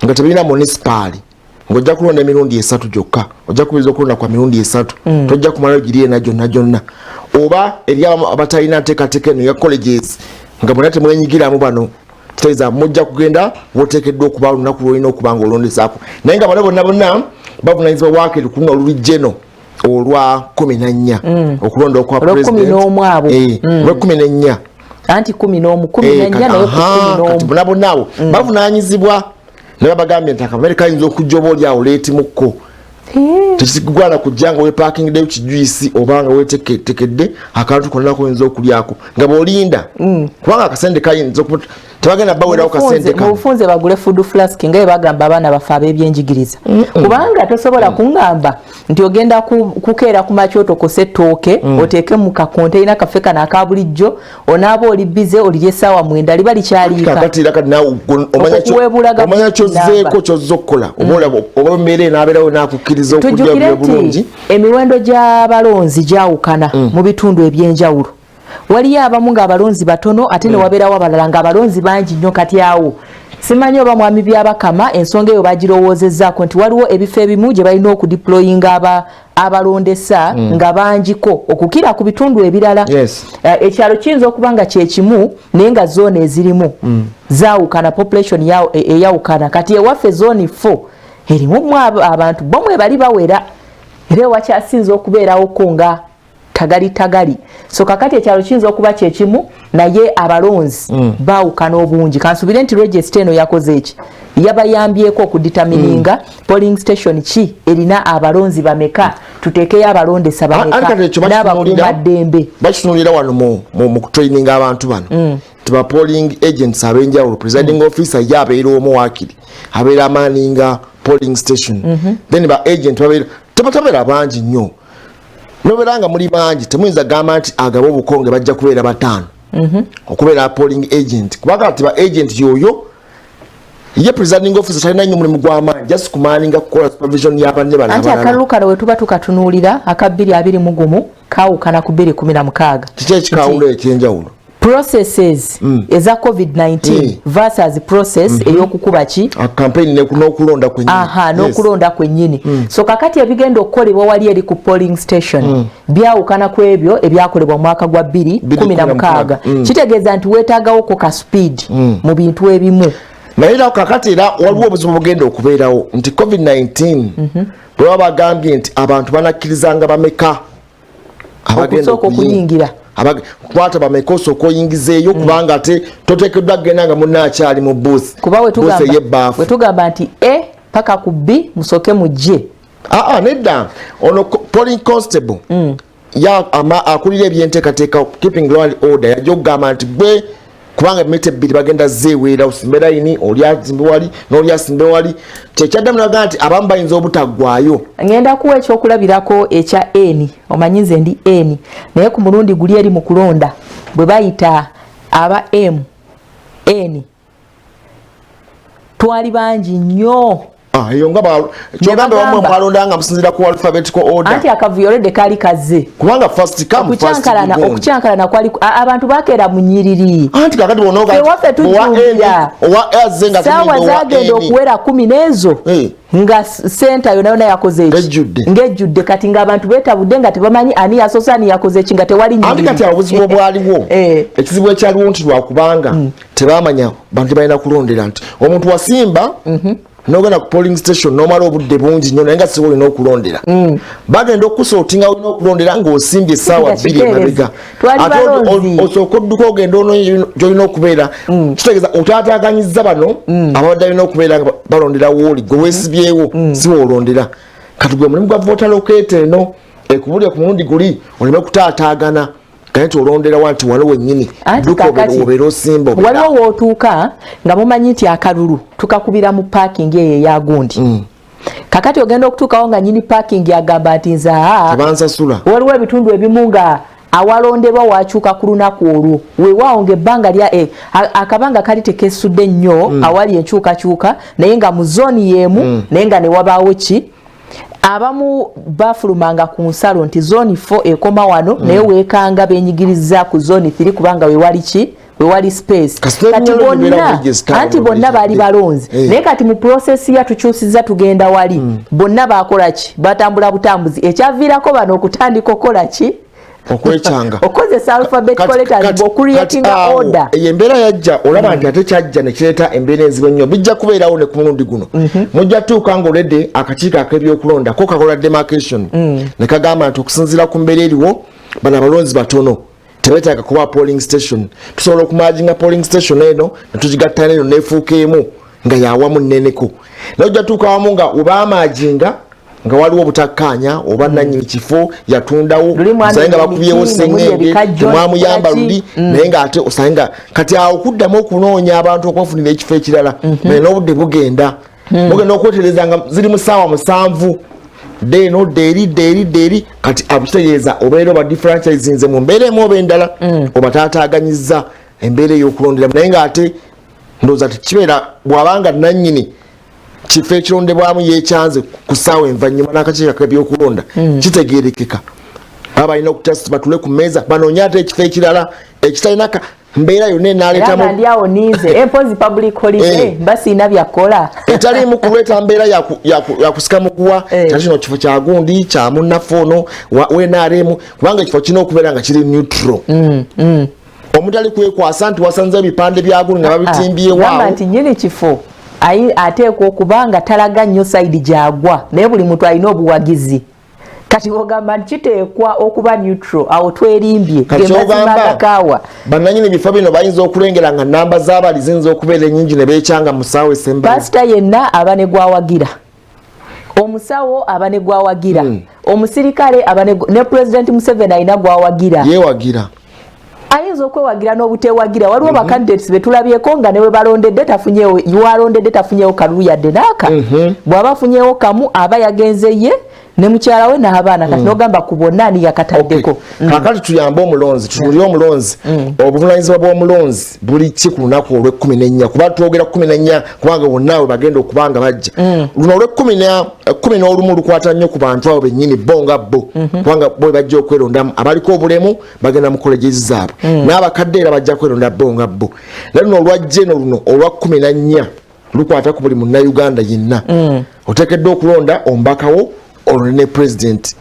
nga tebirina munisipaali ng'ojja kulonda emirundi 3 gyokka ojja kubiriza okulonda kwa mirundi 3 tojja kumalayo giri ena gyonna oba eri abatalina nteekateeka eno ya colleges nga bonna temwenyigiramu bano kitegeeza mujja kugenda woteekeddwa okuba olunaku lwolina okuba nga olondezaako naye nga bano bonna bavunanyizibwa waakiri ku luno olulujjeno olwa 14 okulonda okwa president olwa 14 anti 14 naye 11 bonna abo bavunanyizibwa naye bagambye nti akamerika ayinza okujja oba oli awo leeti mukko tekigwana kujjanga wepaakingidde kijuisi obanga wetekedde akantu konna koyinza okulyako nga bw'olinda kubanga akasente kayinza tebagenda bawerawo kasente mu bufunze bagule food flask nga bwe bagamba abaana baffe ab'ebyenjigiriza kubanga tosobola kuŋŋamba nti ogenda kukeera ku makya otokose ettooke oteeke mu kakonteyina kaffe kano aka bulijjo onaaba oli bize olirya essaawa 9 liba likyaliika omanya kyozzeeko kyozza okukola oba embeera enaabeerawo nakukkiriza okudya bulungi. Emiwendo gy'abalonzi gyawukana mu bitundu ebyenjawulo. Waliyo abamu ng'abalonzi batono ate ne wabeerawo abalala ng'abalonzi bangi nnyo kati awo. Simanyi oba mwami byabakama ensonga eyo bagirowoozezzaako nti waliwo ebifo ebimu gye balina okudiployinga abalondesa nga bangiko okukira ku bitundu ebirala. Ekyalo kiyinza okuba nga kye kimu naye nga zooni ezirimu zaawukana, population eyawukana. Kati ewaffe zooni 4 erimu abantu bomwe bali bawera era ewakyasinza okubeerawo ko nga tagali. So kakati ekyalo kiyinza okuba kye kimu naye abalonzi baawukana obungi. Kansubire nti register eno yakoze eki yabayambyeko okuditamininga polling station ki erina abalonzi bameka tuteekeyo abalondesa bameka n'abakuumaddembe. Bakitunulira wano mu kutraininga abantu bano nti ba polling agents ab'enjawulo presiding officer ye abeera omu waakiri abeera amaaninga polling station then ba agent tabeera bangi nnyo nobeera muli bangi temuyinza gamba nti agaba obukonge bajja kubeera 5 okubeera polling agent kubanga ati ba agent yoyo ye presiding officer talina nnyo mulimu gw'amaanyi just kumaaninga kukola supervision y'abanne bano anti akalulu kano we tuba tukatunuulira aka 221 kaawukana ku 216. Kiki ekikawulo ekyenjawulo? Processes eza COVID-19 versus process eyokukuba ki campaign n'okulonda kwennyini. N'okulonda kwennyini. So kakati ebigenda okukolebwa wali eri ku polling station byawukana ku ebyo ebyakolebwa mu mwaka gwa 2016. Kitegeeza nti weetaagawo ko ka speed mu bintu ebimu. Naye era kakati era waliwo obuzibu bugenda okubeerawo nti COVID-19 bwe baba bagambye nti abantu banakkirizanga bameka abagenda kwata bameka osooka oyingizeeyo kubanga ate toteekeddwa kugenda nga munnaakyali mu booth kuba we tugamba nti paka ku B musooke mu J. Nedda ono polling constable akulira ebyenteekateeka keeping law and order yajja okugamba nti gwe kubanga mite 2 bagenda zeeweera osimbe layini oli azimbe wali n'oli asimbe wali kyekyaddamu naga nti abamu bayinza obutaggwaayo. Ngenda kuwa ekyokulabirako ekya N omanyi nze ndi N naye ku mulundi guli eri mu kulonda bwe bayita aba N twali bangi nnyo. Eyo nga kyogamba bamwe mwalonda nga musinzira ku alphabetical order. Anti akavuyo olede kaali kaze. Kubanga first come first go. Okucyankalana kwali abantu bakeera mu nnyiriri. Anti kakati bonoga waffe tujjukira. Owa azenga sawa zagenda okuwera 10 n'ezo. Nga senta yona yakoze eki. Ngejjudde kati nga abantu beetabudde nga tebamanyi ani yasosa ani yakoze eki nga tewali nnyiriri. Anti kati obuzibu bwaliwo. Ekizibu ekyaliwo nti lwakubanga tebamanya bantu balina kulondera nti omuntu wasimba nogenda ku polling station nomala obudde bungi nnyo naye nga siwe olina okulondera bagenda okusootinga olina okulondera ng'osimbye essaawa 2 emabega ate osooka odduka ogenda ono gy'olina okubeera kitegeeza otaataaganyizza bano ababadde alina okubeera nga balondera wooli gwe weesibyewo siwe olondera kati gwe mulimu gwa voter locator eno ekubulira ku mulundi guli oleme kutaataagana kati olondera wanti wano wennyini obeera osimba waliwo wootuuka nga mumanyi nti akalulu tukakubira mu parking eyo eyagundi kakati ogenda okutuukawo nga nyini parking yagamba nti nze tebansasula waliwo ebitundu ebimu nga awalonderwa wakyuka ku lunaku olwo weewaawo ng'ebbanga lya akabanga kali tekesudde nnyo awali enkyukakyuka naye nga mu zooni y'emu naye nga ne wabaawo ki abamu bafulumanga ku nsalo nti zone 4 ekoma wano naye weekanga benyigiriza ku zone 3 kubanga wewali ki wewali space kati bonna baali balonzi naye kati mu process ya tukyusiza tugenda wali bonna bakola ki batambula butambuzi ekyaviirako bano okutandika okola ki okwekyanga okozesa alphabetical letters bw'okureatinga order embeera yajja olaba nti ate kyajja ne kireeta embeera enzibu ennyo bijja kubeerawo ne ku mulundi guno mujja tuuka nga oledde akakiiko ak'ebyokulonda ko kakola demarcation ne kagamba nti okusinziira ku mbeera eriwo bano abalonzi batono tebeetaaga kuba polling station tusobola okumaginga polling station eno ne tugigattana eno neefuuka emu nga yawamu nneneko nojja tuuka wamu nga oba amajinga nga waliwo obutakkanya oba nannyini kifo yatundawo osaye nga bakubyewo sengenge temwamuyamba luli naye nga ate osaye nga kati awo okuddamu okunoonya abantu okwefunira ekifo ekirala naye n'obudde bugenda mugenda okwetereza nga ziri mu ssaawa 7 deno deri kati abukitegeeza obeera oba differencinze mu mbeera emu oba endala oba taataaganyiza embeera ey'okulonderamu naye nga ate ndowooza tekibeera bw'abanga nannyini kifo ekirondebwamu yekyanze ku ssaawa envanyuma n'akakiiko k'ebyokulonda kitegeerekeka baba balina okutasa batule ku mmeeza banoonye ate ekifo ekirala ekitalina mbeera yonna enaaleetamu ndiawo ninze empozi public holiday basiina byakola etalimu kuleeta mbeera yakusika mukuwa kino kifo kya gundi kya munnaffe ono wenaremu kubanga ekifo kirina okubeera nga kiri neutral omuntu ali kwekwasa nti wasanze ebipande bya gundi nga babitimbyewawo nti nyini kifo ateekwa okuba nga talaga nnyo sayidi gyagwa naye buli muntu alina obuwagizi kati ogamba nti kiteekwa okuba neutral awo twerimbye gemazimagakaawa bannanyini bifo bino bayinza okulengera nga namba z'abali ziyinza okubeera ennyingi ne beekyanga mu ssaawa esembayo pasita yenna aba ne gwawagira omusawo aba ne gwawagira omusirikale aba ne pulezidenti Museveni alina gwawagira yeewagira ayinza okwewagira n'obuteewagira waliwo bacandidates betulabyeko nga newe balondedde tafunyeewo yuwalondedde tafunyeewo kalulu yadde naaka bw'aba afunyeewo kamu aba yagenze ye ne mukyala we n'abaana kati n'ogamba ku bonna ani yakataddeko kakati tuyambe omulonzi tutuulire omulonzi obuvunaanyizibwa bw'omulonzi buli ki ku lunaku olw'14 kuba twogera 14 kubanga bonna we bagenda okuba nga bajja luno olw'11 lukwata nnyo ku bantu abo bennyini bo nga bo kubanga bo bajja okwerondamu abaliko obulemu bagenda mu kolejezi zaabwe n'abakadde era bajja kweronda bo nga bo naye luno olwajjeno luno olwa14 lukwata ku buli munnayuganda yenna oteekeddwa okulonda omubakawo olwo ne president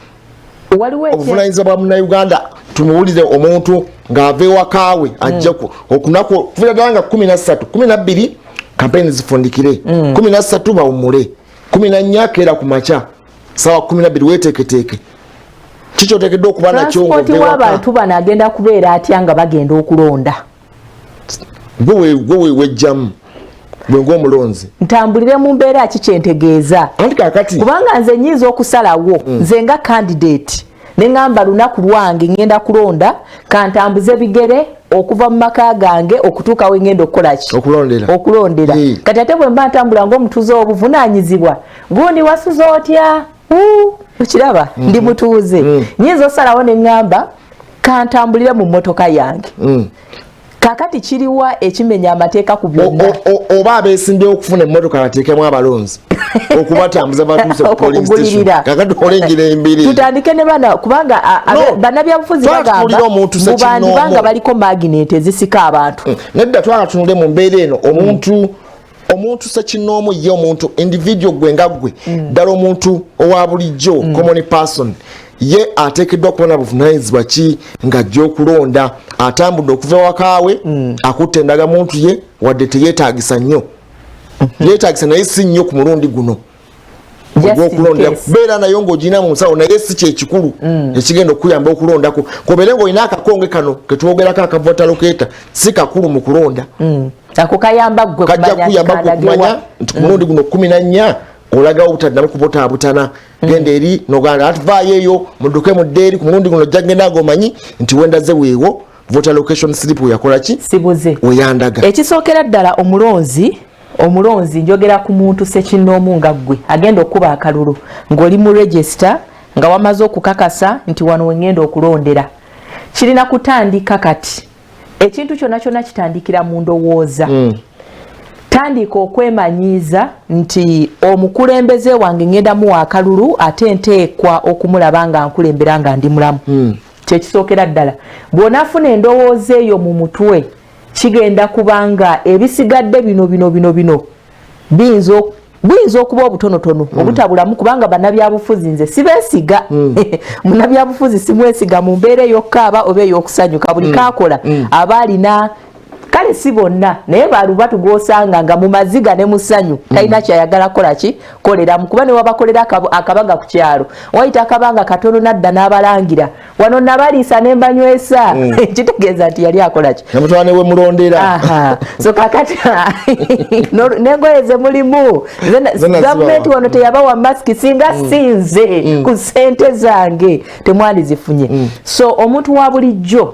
obuvunaanyizibwa bwa munnayuganda tumuwulire omuntu ng'ava ewakaawe ajja okunaku kuva ddala nga 13 12 kampeyini zifundikire 13 bawummule 14 keera ku makya ssaawa 12 weeteeketeeke kikyoteekeddwa okuba nakyo w'abantu bano agenda kubeera atya nga bagenda okulonda gwe wejjamu bwengo omulonzi ntambulire mu mbeera kikyentegeeza kubanga nze nnyinza okusalawo nze nga candidate ne ngamba lunaku lwange ngenda kulonda kantambuze bigere okuva mu maka gange okutuuka we ngenda okukola ki okulondera kati ate bwe mba ntambula ng'omutuuze w'obuvunaanyizibwa gundi wasuza otya okiraba ndi mutuuze nnyinza osalawo ne ngamba kantambulire mu mmotoka yange kakati kiriwa ekimenya amateeka ku byonna oba abeesimbyewo okufuna emmotoka bateekemu abalonzi okubatambuza batuuse ku polling station kakati olengera embiri tutandike ne bana kubanga bannabyabufuzi bagamba mu banga baliko magineti ezisika abantu nedda twakatunule mu mbeera eno omuntu sekinnoomu ye omuntu individual gwe nga gwe ddala omuntu owa bulijjo common person ye ateekeddwa kubona buvunaanyizibwa ki ng'ajja okulonda atambudde okuva wakaawe akutte endagamuntu ye wadde teyeetaagisa nnyo yeetaagisa naye si nnyo ku mulundi guno ogw'okulondera kubeera nayo ng'ogirina mu musawo naye si kyekikulu ekigenda okuyamba okulondako kobeere ng'olina akakonge kano ketwogerako akavota lokeeta si kakulu mu kulonda ako kayamba ggwe kajja kuyamba kumanya nti ku mulundi guno 14 olagawo butaddamu kubotaabutana genda eri noganda atuvaayo eyo mudduke mu ddeeri ku mulundi guno ojja kgenda ng'omanyi nti wendaze weewo voter location slip weyakola ki sibuze weyandaga ekisookera ddala omulonzi njogera ku muntu sekinnoomu nga ggwe agenda okuba akalulu ng'oli mu register nga wamaze okukakasa nti wano wengenda okulondera kirina kutandika kati ekintu kyonna kyonna kitandikira mu ndowooza tandika okwemanyiiza nti omukulembeze wange ngenda muwa akalulu ate nteekwa okumulaba nga nkulembera nga ndi mulamu kyekisookera ddala bw'onaafuna endowooza eyo mu mutwe kigenda kubanga ebisigadde bino biyinza okuba obutonotono obutabulamu kubanga bannabyabufuzi nze sibeesiga munnabyabufuzi simwesiga mu mbeera ey'okkaaba oba ey'okusanyuka buli kaakola aba alina kale si bonna naye balubatu gwosanga nga mu maziga ne musanyu talina kyayagala kola ki kolera mukuba ne wabakolera akabaga ku kyalo wayita akabanga katono nadda n'abalangira wano nabaliisa ne mbanywesa kitegeeza nti yali akola ki namutwane we mulondera so kakati nengoye ze mulimu gavumenti wano teyabawa masiki singa sinze ku ssente zange temwandizifunye so omuntu wa bulijjo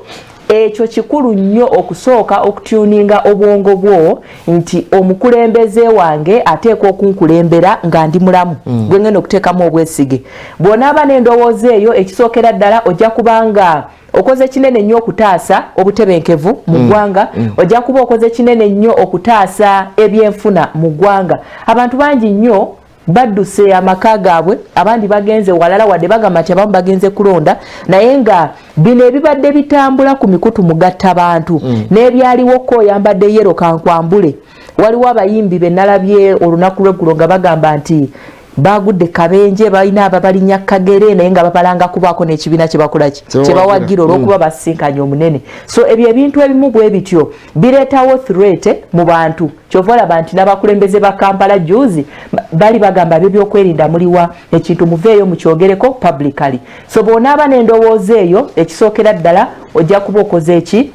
ekyo kikulu nnyo okusooka okutuninga obwongo bwo nti omukulembeze wange ateekwa okunkulembera nga ndi mulamu gwe ngenda okuteekamu obwesige bw'onaaba n'endowooza eyo ekisookera ddala ojja kubanga okoze kinene nnyo okutaasa obutebenkevu mu ggwanga ojja kuba okoze kinene nnyo okutaasa ebyenfuna mu ggwanga abantu bangi nnyo badduse amaka gaabwe abandi bagenze walala wadde bagamba nti abamu bagenze kulonda naye nga bino ebibadde bitambula ku mikutu mugatta bantu n'ebyaliwo ko yambadde yero kankwambule waliwo abayimbi be nalabye olunaku lw'eggulo nga bagamba nti bagudde kabenje balina ababalinya kagere naye nga babalanga kubaako n'ekibiina kye bakola ki kye bawagira olw'okuba basinkanye omunene so ebyo ebintu ebimu bwe bityo bireetawo threat mu bantu kyova olaba nti n'abakulembeze ba Kampala juzi bali bagamba by'okwerinda muliwa ekintu muveeyo mukyogereko publicly so bw'onaaba n'endowooza eyo ekisookera ddala ojja kuba okoze eki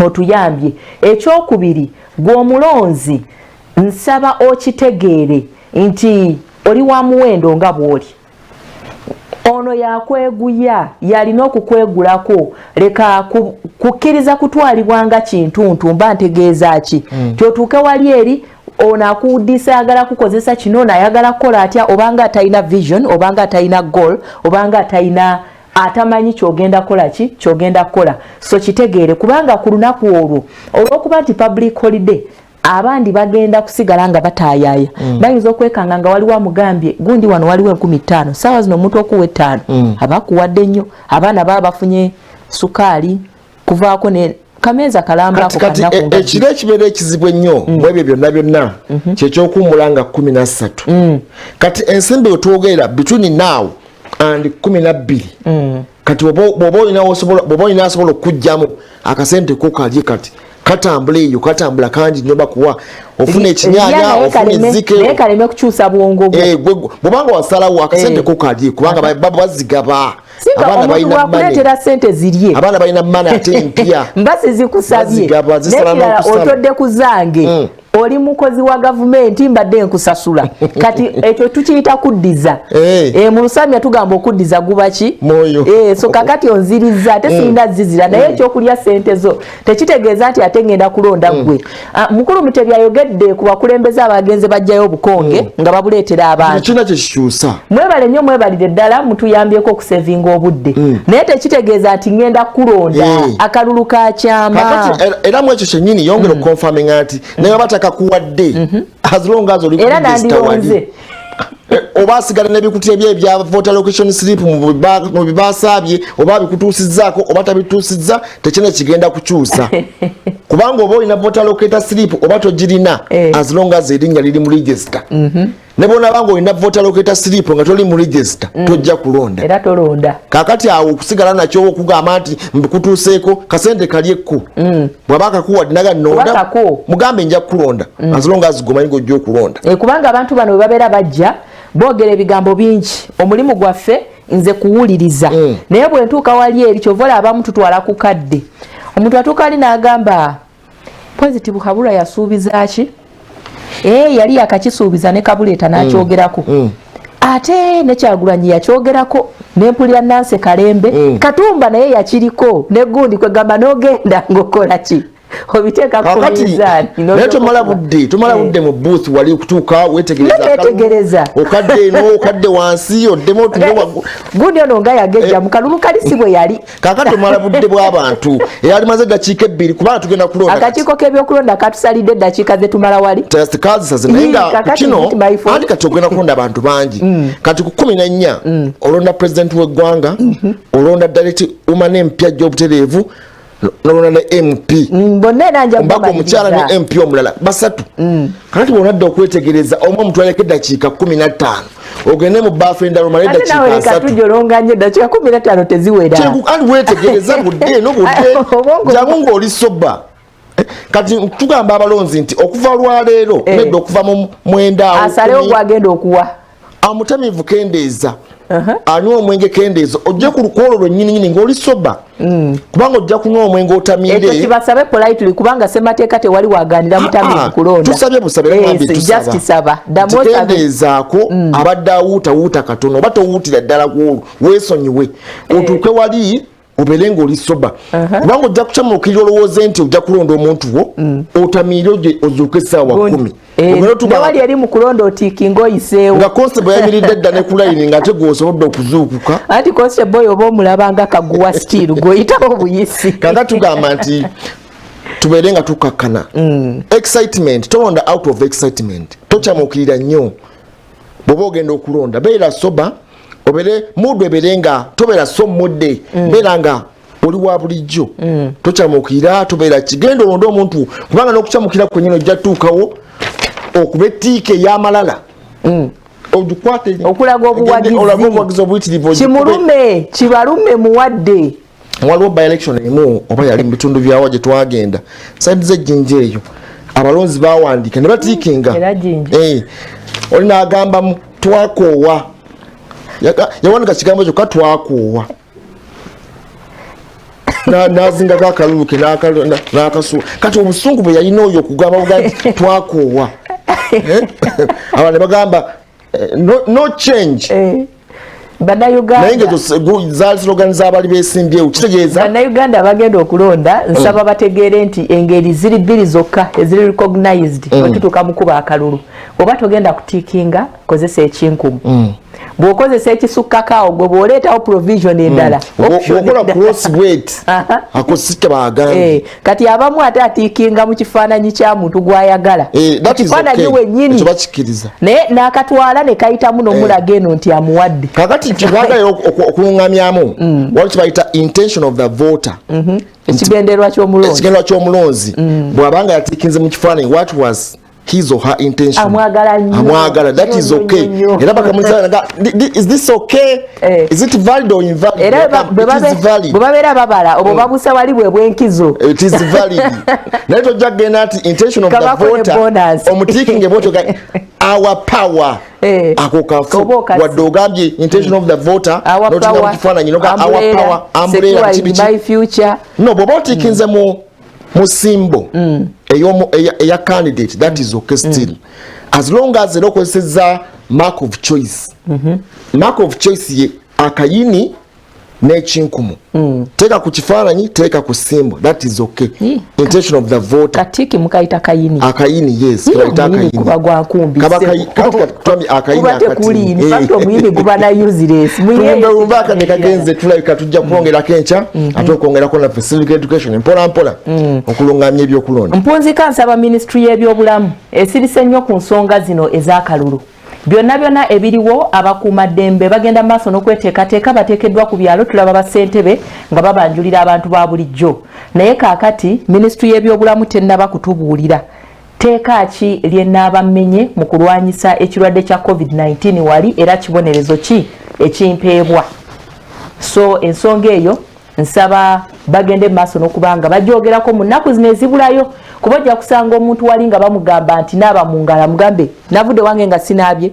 otuyambye ekyokubiri gw'omulonzi nsaba okitegeere nti oli wa muwendo nga bw'oli ono yakweguya yalina okukwegulako leka kukkiriza kutwalibwa nga kintuntu mba ntegeeza ki kyotuuke wali eri ono akuwuddisa ayagala kukozesa kino nayagala kukola atya obanga atalina vision obanga atalina goal obanga atalina atamanyi kyogenda kola ki kyogenda kukola so kitegeere kubanga ku lunaku olwo olw'okuba nti public holiday abandi bagenda kusigala nga batayaya bayinza okwekanga nga waliwo amugambye gundi wano waliwo 15,000 saawa zino omuntu okuwa 5 abakuwadde nnyo abaana baba bafunye sukaali kuvaako ne kameeza kalambako ekiro ekibeera ekizibu ennyo mwebyo byonna byonna kyekyokuwumula nga 13 kati ensimbi otwogerera between now and 12 kati bw'oba olina asobola okujjamu akasente kokali kati katambula eyo katambula kangi nnyo bakuwa ofuna ekinyanya ofuna ezzike naye kaleme kukyusa bwongo bwe bw'obanga wasalawo akasente kokali kubanga baba bazigaba abaana sente zirye abaana balina mane ate empya mbasi zikusabye nekirala otodde ku zange oli mukozi wa gavumenti mbadde nkusasula kati ekyo tukiyita kuddiza mu lusamya tugamba okuddiza guba ki so kakati onziriza ate sirina zizira naye ekyokulya sente zo tekitegeeza nti ate ngenda kulonda gwe mukulu Mutebi ku bakulembeze abagenze bajjayo obukonge nga babuleetera abantu kina kyekikyusa mwebale nnyo mwebalire ddala mutuyambyeko okusevinga obudde naye tekitegeeza nti ngenda kulonda akalulu ka kyama era mu ekyo kyennyini yongera okukonfaminga nti naye batakakuwadde as long as oli era nandironze oba asigala n'ebikutiya bye ebya voter location slip mu bibaasabye oba bikutuusizzaako oba tabituusizza tekina kigenda kukyusa kubanga oba olina voter locator slip oba togirina as long as erinnya liri mu register ne bw'onaaba ng'olina voter locator slip nga toli mu register tojja kulonda era tolonda kaakati awo okusigala nakyo okugamba nti mbikutuuseeko kasente kalyekku bw'aba akakuwadde naga nnonda mugambe nja kulonda as long as gomanyi gojja okulonda kubanga abantu bano bwe babeera bajja boogera ebigambo bingi omulimu gwaffe nze kuwuliriza naye bwe ntuuka wali eri kyovola abamu tutwala ku kadde omuntu atuuka ali n'agamba positive Habura yasuubiza ki yali yakakisuubiza ne Kabuleeta n'akyogerako ate ne Kyagulanyi yakyogerako n'empulira Nancy Kalembe Katumba naye yakiriko ne gundi kwegamba n'ogenda ng'okola ki obiteeka ku mizani naye tomala budde mu booth wali okutuuka wetegereza okadde eno okadde wansi oddemu gundi ono nga yagejja mu kalulu kali si bwe yali kaakati tomala budde bw'abantu eyali maze eddakiika 2 kubanga tugenda kulonda akakiiko k'ebyokulonda katusalidde eddakiika ze tumala wali tekazisaze naye nga kino andi kati ogenda kulonda abantu bangi kati ku 14 olonda pulezidenti w'eggwanga olonda direct woman empya gy'obutereevu n'olonda MP mbako omukyala ne MP omulala basatu kakati bw'onadda okwetegereza omu omutwaleko eddakiika 15 ogende mu baafu endala omala eddakiika 3 teziwera andi weetegereza budde n'obudde jangu ng'oli soba kati tugamba abalonzi nti okuva lwaleero nedda okuva mu mwenda asalewo gwagenda okuwa amutamivu kendeeza anywa omwenge kendeeza ojja ku lukolo lwennyini ng'oli soba kubanga ojja kunywa omwenge otamiire ekyo kibasabe politely kubanga ssemateeka tewali waganira mutamivu kulonda tusabye busabe tusaba kendeezaako abadde awuutawuuta katono oba towuutira ddala gwolwo weesonyiwe otuuke wali obeere ng'oli soba kubanga ojja kukyamukirira olowooze nti ojja kulonda omuntu wo otamiire ozuuke essaawa 10 newali eri mu kulonda otiikinga oyiseewo nga constable yayimiridde dda ne ku layini ng'ate gwosobodde okuzuukuka anti constable oyo oba omulaba nga kaguwa stiiru gw'oyitawo buyisi kanga tugamba nti tubeere nga tukakkana excitement tolonda out of excitement tokyamukirira nnyo bw'oba ogenda okulonda beera soba obere mudu ebere nga tobeera so mudde beera nga oli wa bulijjo tokyamukira tobeera kigendo olonda omuntu kubanga n'okukyamukira kwennyini ojja tuukawo okuba ettiika ey'amalala ogikwate okulaga obuwagizi obuyitirivu kimulume kibalume muwadde waliwo by-election emu oba yali mu bitundu byawo gye twagenda saidi z'ejjinja eyo abalonzi bawandiika ne batiikinga oli n'agambamu twakoowa yawanika kigambo ekyo katwakoowa nazingako akalulu ke n'akasuula kati obusungu bwe yalina oyo okugamba buga nti twakoowa aba ne bagamba no change naye nga zaali slogan z'abali beesimbyewo kitegeeza bannayuganda abagenda okulonda nsaba bategeere nti engeri ziri bbiri zokka eziri recognized wetutuuka mu kuba akalulu oba togenda kutiikinga kozesa ekinkumu bw'okozesa ekisukkakaawo gwe bw'oleetawo provision endala okola crossweight akosite bagambye kati abamu ate atiikinga mu kifaananyi kya muntu gw'ayagala ekifaananyi wennyini naye n'akatwala ne kayitamu n'omulaga eno nti amuwadde kakati kibagala okuluŋŋamyamu wali kibayita intention of the voter ekigenderwa ky'omulonzi bw'abanga yatiikinze mu kifaananyi what was his or her intention amwagala that is okay era bakamuliza is this okay is it valid or invalid it is valid bwe babala obo babusa wali bwe bwenkizo it is valid naye tojja kugenda nti intention of the voter omutiikinge vote our power ako kafu wadde ogambye intention of the voter notinga mu kifaananyi noga our power umbrella by future no bw'oba otiikinze mu simbo eya candidate that is okay still as long as era okozeseza mark of choice mark of choice ye akayini n'ekinkumu teeka ku kifaananyi teeka ku simbo that is okay intention of the voter katiki mukayita akayini yes kabayita akayini kuba gwakumbi akayini akatini omuyini guba na useless muyembe akane kagenze tulabika tujja kwongera kenca ate okwongerako na civic education mpola mpola okulungamya ebyokulonda mpunzika nsaba ministry y'ebyobulamu esirise nnyo ku nsonga zino ez'akalulu byonna ebiriwo abakuumaddembe bagenda maaso n'okweteekateeka bateekeddwa ku byalo tulaba bassentebe nga babanjulira abantu ba bulijjo naye kaakati minisitule y'ebyobulamu tennaba kutubuulira teeka ki lyennaaba mmenye mu kulwanyisa ekirwadde kya covid-19 wali era kibonerezo ki ekimpeebwa so ensonga eyo nsaba bagende maaso n'okubanga bajoogerako mu nnaku zino ezibulayo kuba ojja kusanga omuntu wali nga bamugamba nti naaba mu ngala mugambe navudde wange nga sinaabye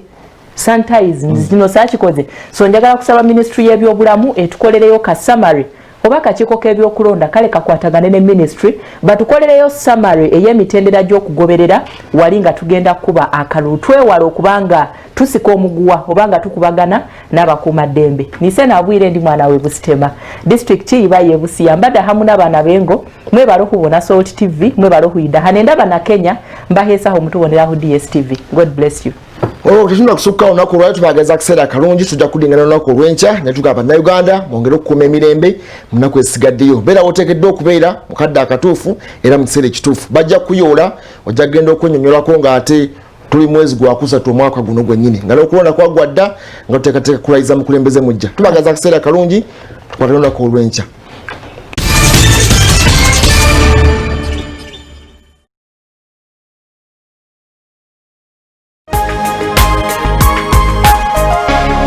sanitize zino saakikoze so njagala kusaba ministry y'ebyobulamu etukolereyo ka summary oba kakiiko k'ebyokulonda kale kakwatagane ne ministry batukolereyo summary ey'emitendera gy'okugoberera wali nga tugenda kuba akalulu twewala okubanga tusika omuguwa oba nga tukubagana n'abakuumaddembe nise nabwire ndi mwana we Busitema district iba ye Busia mbadde hamu n'abaana bengo mwebale okubona Salt TV mwebale okuyida hanenda bana Kenya mbaheesaho omutuboneraho DSTV God bless you. Tetuna kusukka olunaku olwali tubageza akaseera akalungi tujja kudingana olunaku olw'enkya ne tugamba bannayuganda mwongere okukuuma emirembe mu nnaku esigaddeyo beera woteekeddwa okubeera mu kadde akatuufu era mu kiseera ekituufu bajja kuyoola ojja kugenda okwennyonnyolako ng'ate tuli mwezi gwa kusatu omwaka guno gwennyini nga n'okulonda kwagwa dda nga tuteekateeka kulayiza mukulembeze mujja tubageza akaseera akalungi tukwate olunaku olw'enkya.